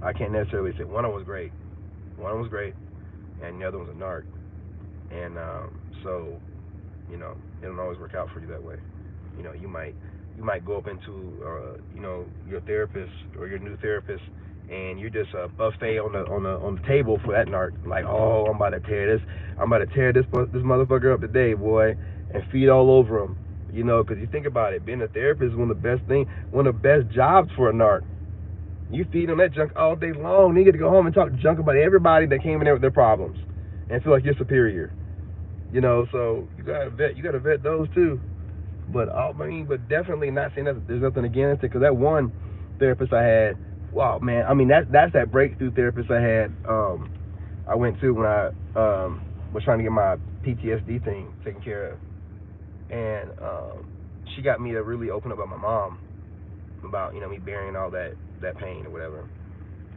I can't necessarily say one of them was great. One was great, and the other was a narc, and so it don't always work out for you that way. You might go up into your therapist or your new therapist, and you're just a buffet on the table for that narc. Like, oh, I'm about to tear this motherfucker up today, boy, and feed all over him. Because you think about it, being a therapist is one of the best jobs for a narc. You feed them that junk all day long, then you get to go home and talk junk about everybody that came in there with their problems, and feel like you're superior. So you gotta vet those too. But but definitely not saying that there's nothing against it, because that one therapist I had, wow, man, that's that breakthrough therapist I went to when I was trying to get my PTSD thing taken care of, and she got me to really open up about my mom, about me bearing all that pain or whatever.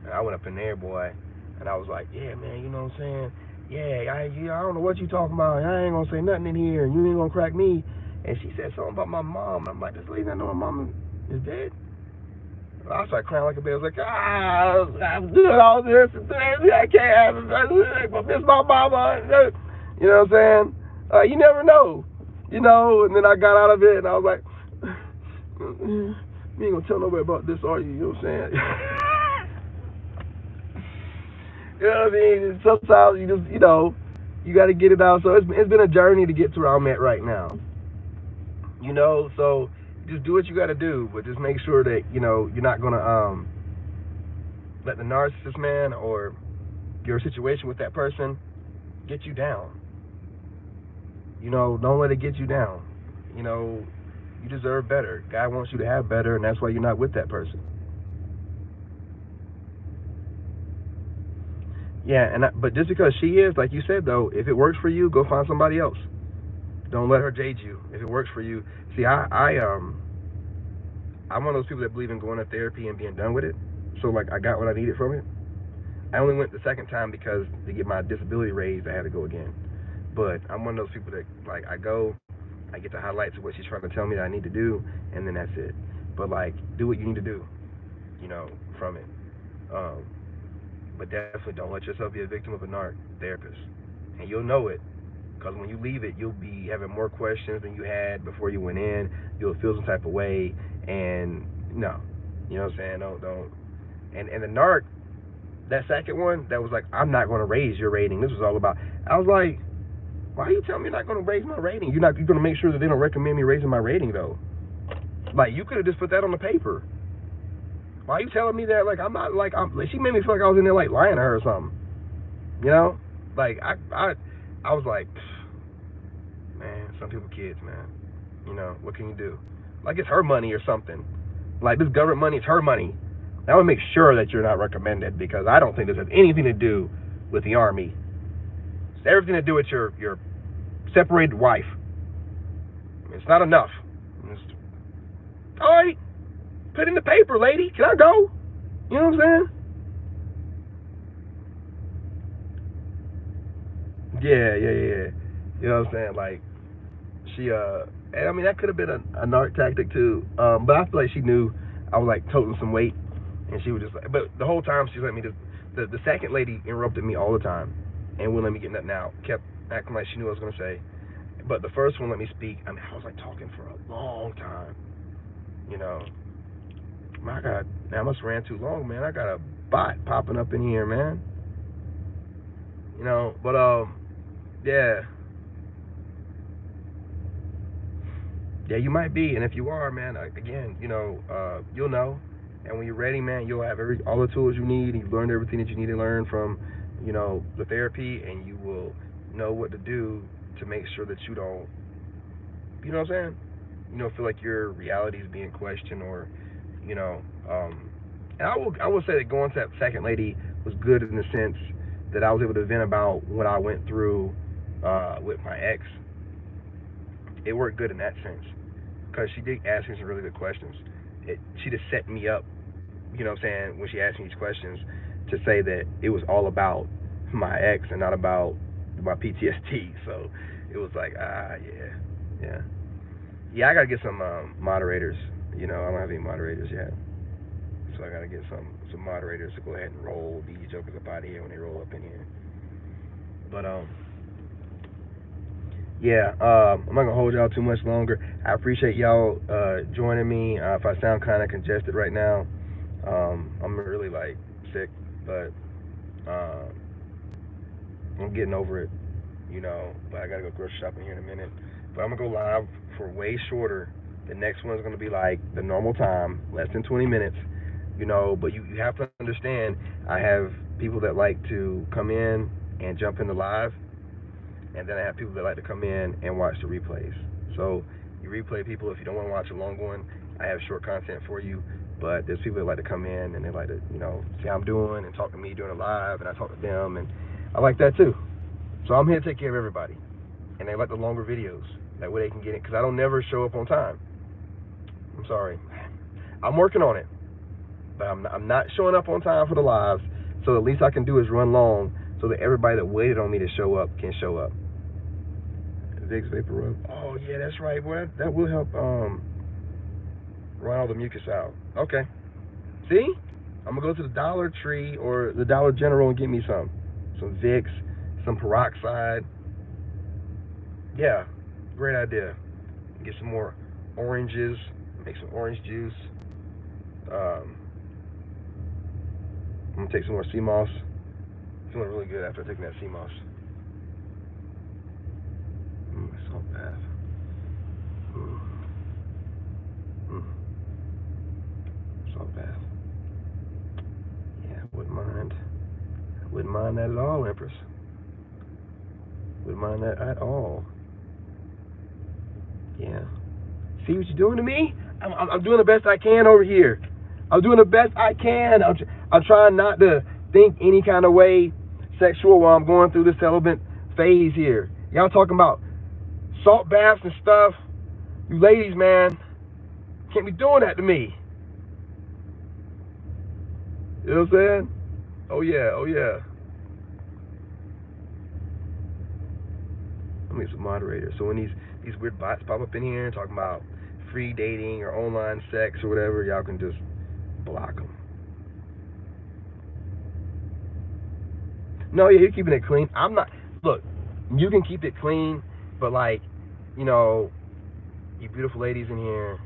And I went up in there, boy, and I was like, yeah, man, you know what I'm saying? Yeah, I don't know what you talking about. I ain't gonna say nothing in here, and you ain't gonna crack me. And she said something about my mom, and I'm like, this lady, I know my mom is dead. I started crying like a baby. I was like, I'm doing all this and this. I can't have it. But this my mama. You know what I'm saying? You never know. And then I got out of it, and I was like, you ain't gonna tell nobody about this, are you? You know what I'm saying? You know what I mean? Sometimes you just, you got to get it out. So it's been a journey to get to where I'm at right now. So just do what you got to do, but just make sure that you're not gonna let the narcissist, man, or your situation with that person get you down. Don't let it get you down. You deserve better. God wants you to have better, and that's why you're not with that person. Yeah, but just because she is, like you said, though, if it works for you, go find somebody else. Don't let her jade you. If it works for you, see, I'm one of those people that believe in going to therapy and being done with it. So like, I got what I needed from it. I only went the second time because to get my disability raised, I had to go again. But I'm one of those people that, like, I go, I get the highlights of what she's trying to tell me that I need to do, and then that's it. But like, do what you need to do, from it. Um, but definitely don't let yourself be a victim of a narc therapist, and you'll know it. Because when you leave it, you'll be having more questions than you had before you went in. You'll feel some type of way, and no, you know what I'm saying? Don't. And the that second one that was like, I'm not going to raise your rating. This was all about. I was like, why are you telling me you're not going to raise my rating? You're going to make sure that they don't recommend me raising my rating though. Like, you could have just put that on the paper. Why are you telling me that? Like, I'm not like she made me feel like I was in there like lying to her or something. You know, like I was like, man, some people kids, man. You know, what can you do? Like, it's her money or something. Like, this government money is her money. I would make sure that you're not recommended, because I don't think this has anything to do with the Army. It's everything to do with your separated wife. It's not enough. All right, put in the paper, lady. Can I go? You know what I'm saying? Yeah. You know what I'm saying? Like, she, and I mean, that could have been a narc tactic too. But I feel like she knew I was like toting some weight, and she was just like, but the whole time she let me just, the second lady interrupted me all the time and wouldn't let me get nothing out. Kept acting like she knew what I was gonna say. But the first one let me speak. I mean, I was like talking for a long time. You know, my God, man, I must have ran too long, man. I got a bot popping up in here, man. You know, but yeah, you might be, and if you are, man, again, you know, you'll know, and when you're ready, man, you'll have all the tools you need, and you've learned everything that you need to learn from, you know, the therapy, and you will know what to do to make sure that you don't, you know what I'm saying? You don't feel like your reality is being questioned, or, you know, and I will say that going to that second lady was good in the sense that I was able to vent about what I went through with my ex. It worked good in that sense, because she did ask me some really good questions. She just set me up, you know what I'm saying, when she asked me these questions, to say that it was all about my ex and not about my PTSD. So it was like, yeah, I gotta get some moderators. You know, I don't have any moderators yet, so I gotta get some moderators to go ahead and roll these jokers up out of here when they roll up in here. But yeah, I'm not gonna hold y'all too much longer. I appreciate y'all joining me. If I sound kind of congested right now, I'm really like sick, but I'm getting over it, you know. But I gotta go grocery shopping here in a minute. But I'm gonna go live for way shorter. The next one's gonna be like the normal time, less than 20 minutes, you know. But you have to understand, I have people that like to come in and jump into live, and then I have people that like to come in and watch the replays. So you replay people, if you don't want to watch a long one, I have short content for you. But there's people that like to come in and they like to, you know, see how I'm doing and talk to me during a live, and I talk to them, and I like that too. So I'm here to take care of everybody, and they like the longer videos. That way they can get it, because I don't never show up on time. I'm sorry. I'm working on it, but I'm not showing up on time for the lives. So the least I can do is run long, so that everybody that waited on me to show up can show up. Vicks Vapor Rub. Oh yeah, that's right. Well, that will help run all the mucus out. Okay. See? I'm gonna go to the Dollar Tree or the Dollar General and get me some Vicks, some peroxide. Yeah, great idea. Get some more oranges. Make some orange juice. I'm gonna take some more sea moss. Feeling really good after taking that sea moss. Salt bath. Salt bath. Yeah, wouldn't mind. Wouldn't mind that at all, Empress. Wouldn't mind that at all. Yeah. See what you're doing to me? I'm doing the best I can over here. I'm doing the best I can. I'm trying not to think any kind of way sexual while I'm going through this celibate phase here. Y'all talking about salt baths and stuff. You ladies, man, can't be doing that to me. You know what I'm saying? Oh yeah. Let me get some moderators. So when these weird bots pop up in here talking about free dating or online sex or whatever, y'all can just block them. No, yeah, you're keeping it clean. I'm not. Look, you can keep it clean, but like, you know, you beautiful ladies in here,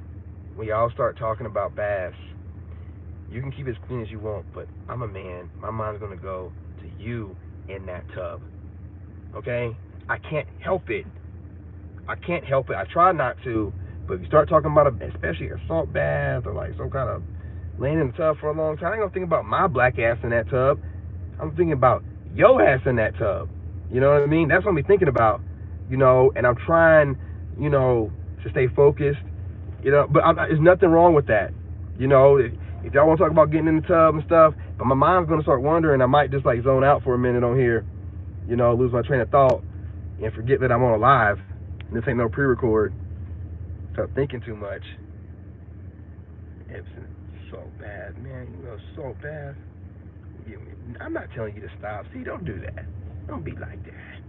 when y'all start talking about baths, You can keep it as clean as you want, but I'm a man. My mind's gonna go to you in that tub. Okay? I can't help it. I can't help it. I try not to, but if you start talking about especially a salt bath or like some kind of laying in the tub for a long time, I ain't gonna think about my black ass in that tub. I'm thinking about your ass in that tub. You know what I mean? That's what I'm thinking about. And I'm trying, to stay focused. But there's nothing wrong with that. If y'all want to talk about getting in the tub and stuff, but my mind's gonna start wandering. I might just like zone out for a minute on here, lose my train of thought and forget that I'm on a live. And this ain't no pre-record. Start thinking too much. It's so bad, man. So bad. I'm not telling you to stop. See, don't do that. Don't be like that.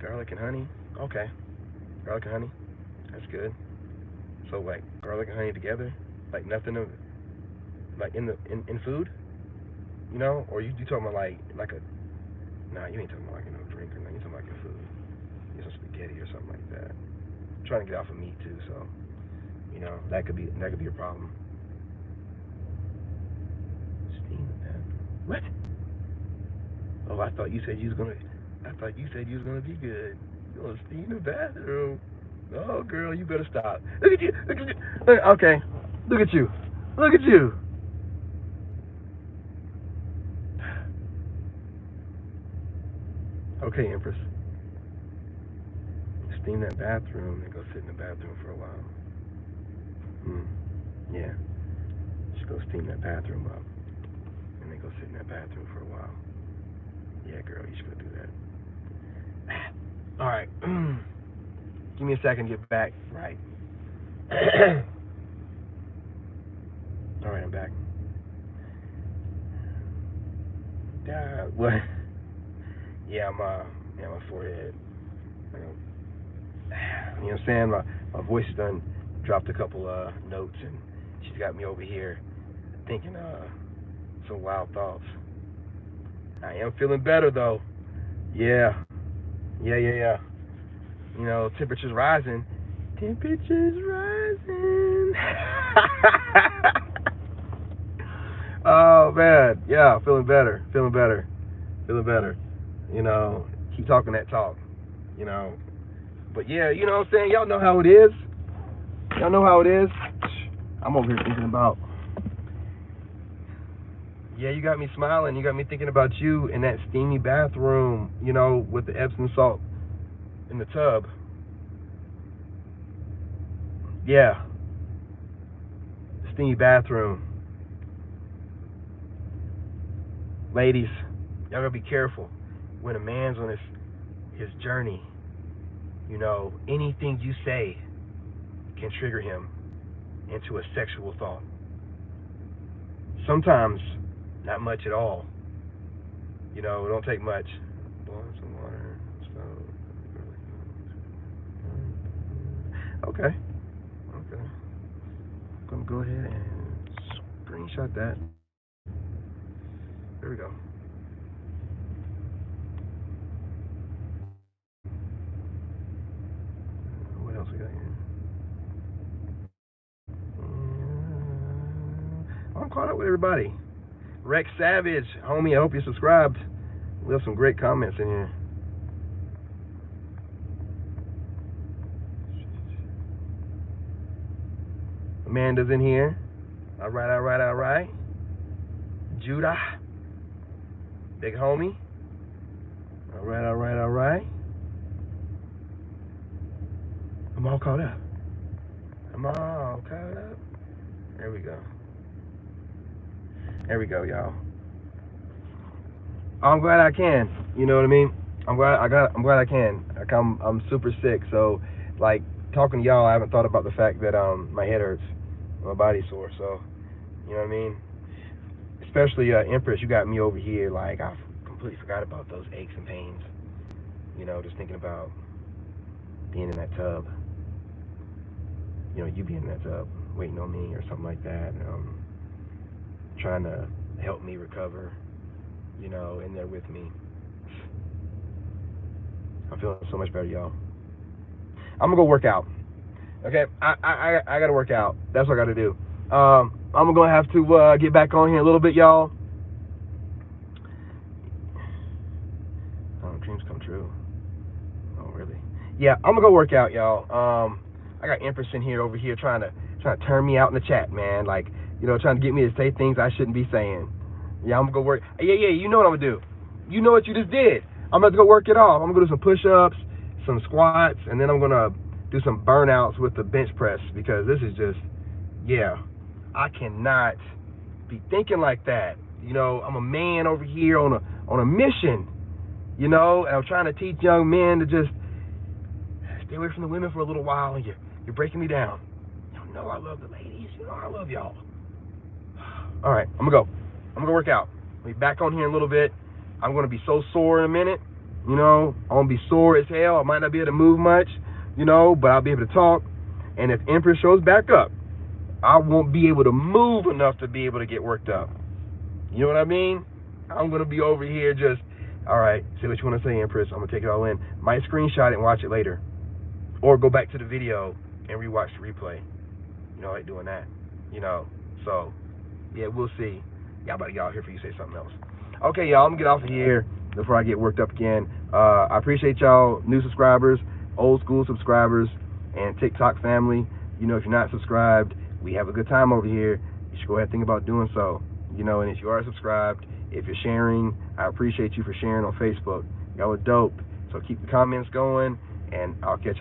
Garlic and honey. Okay. Garlic and honey. That's good. So like garlic and honey together, like nothing of, like in food, or you talking about like a, nah, you ain't talking about like drink or nothing. You talking about like in food, some spaghetti or something like that. I'm trying to get off of meat too, so that could be a problem. Steam that. What? Oh, I thought you said you was gonna be good. You gonna steam the bathroom? Oh, girl, you better stop. Look at you. Okay. Look at you. Okay, Empress. Steam that bathroom and go sit in the bathroom for a while. Yeah. Just go steam that bathroom up and then go sit in that bathroom for a while. Yeah, girl, you should go do that. All right. Give me a second to get back. Right. All right, I'm back. What? Yeah, my forehead. You know what I'm saying? My voice has done dropped a couple notes, and she's got me over here thinking some wild thoughts. I am feeling better though. Yeah. Temperature's rising. Oh man, yeah, feeling better. Keep talking that talk. But yeah, you know what I'm saying? Y'all know how it is. I'm over here thinking about. Yeah, you got me smiling. You got me thinking about you in that steamy bathroom, with the Epsom salt in the tub. Yeah. Steamy bathroom. Ladies, y'all gotta be careful when a man's on his journey. Anything you say can trigger him into a sexual thought. Sometimes not much at all. It don't take much. Boil some water. Okay. I'm gonna go ahead and screenshot that. There we go. What else we got here? I'm caught up with everybody. Rex Savage, homie, I hope you're subscribed. We have some great comments in here. Amanda's in here. All right. Judah, big homie. All right. I'm all caught up. There we go, y'all. I'm glad I can. You know what I mean? I'm glad I can. I'm super sick, so like talking to y'all, I haven't thought about the fact that my head hurts, my body's sore. So you know what I mean? Especially Empress, you got me over here. Like I completely forgot about those aches and pains. Just thinking about being in that tub. You being in that tub, waiting on me or something like that. Trying to help me recover. In there with me. I'm feeling so much better, y'all. I'm gonna go work out. Okay, I gotta work out. That's what I gotta do. I'm gonna have to get back on here a little bit, y'all. Oh, dreams come true. Oh, really? Yeah, I'm gonna go work out, y'all. I got Empress in here over here trying to turn me out in the chat, man. Like, trying to get me to say things I shouldn't be saying. Yeah, I'm gonna go work. Yeah, you know what I'm gonna do. You know what you just did. I'm about to go work it off. I'm gonna do some push-ups, some squats, and then I'm gonna do some burnouts with the bench press, because this is just, yeah, I cannot be thinking like that. I'm a man over here on a mission, and I'm trying to teach young men to just stay away from the women for a little while, and you're breaking me down. You know I love the ladies. You know I love y'all. All right, I'm gonna go. I'm gonna work out. I'll be back on here in a little bit. I'm gonna be so sore in a minute. I'm gonna be sore as hell. I might not be able to move much, but I'll be able to talk. And if Empress shows back up, I won't be able to move enough to be able to get worked up. You know what I mean? I'm gonna be over here just, all right, say what you wanna say, Empress. I'm gonna take it all in. Might screenshot it and watch it later. Or go back to the video and rewatch the replay. I like doing that. So yeah, we'll see. Y'all about to get out here for you to say something else. Okay, y'all, I'm gonna get off of here before I get worked up again. I appreciate y'all, new subscribers, old school subscribers, and TikTok family. If you're not subscribed, we have a good time over here. You should go ahead and think about doing so. And if you are subscribed, if you're sharing, I appreciate you for sharing on Facebook. Y'all are dope. So keep the comments going, and I'll catch up.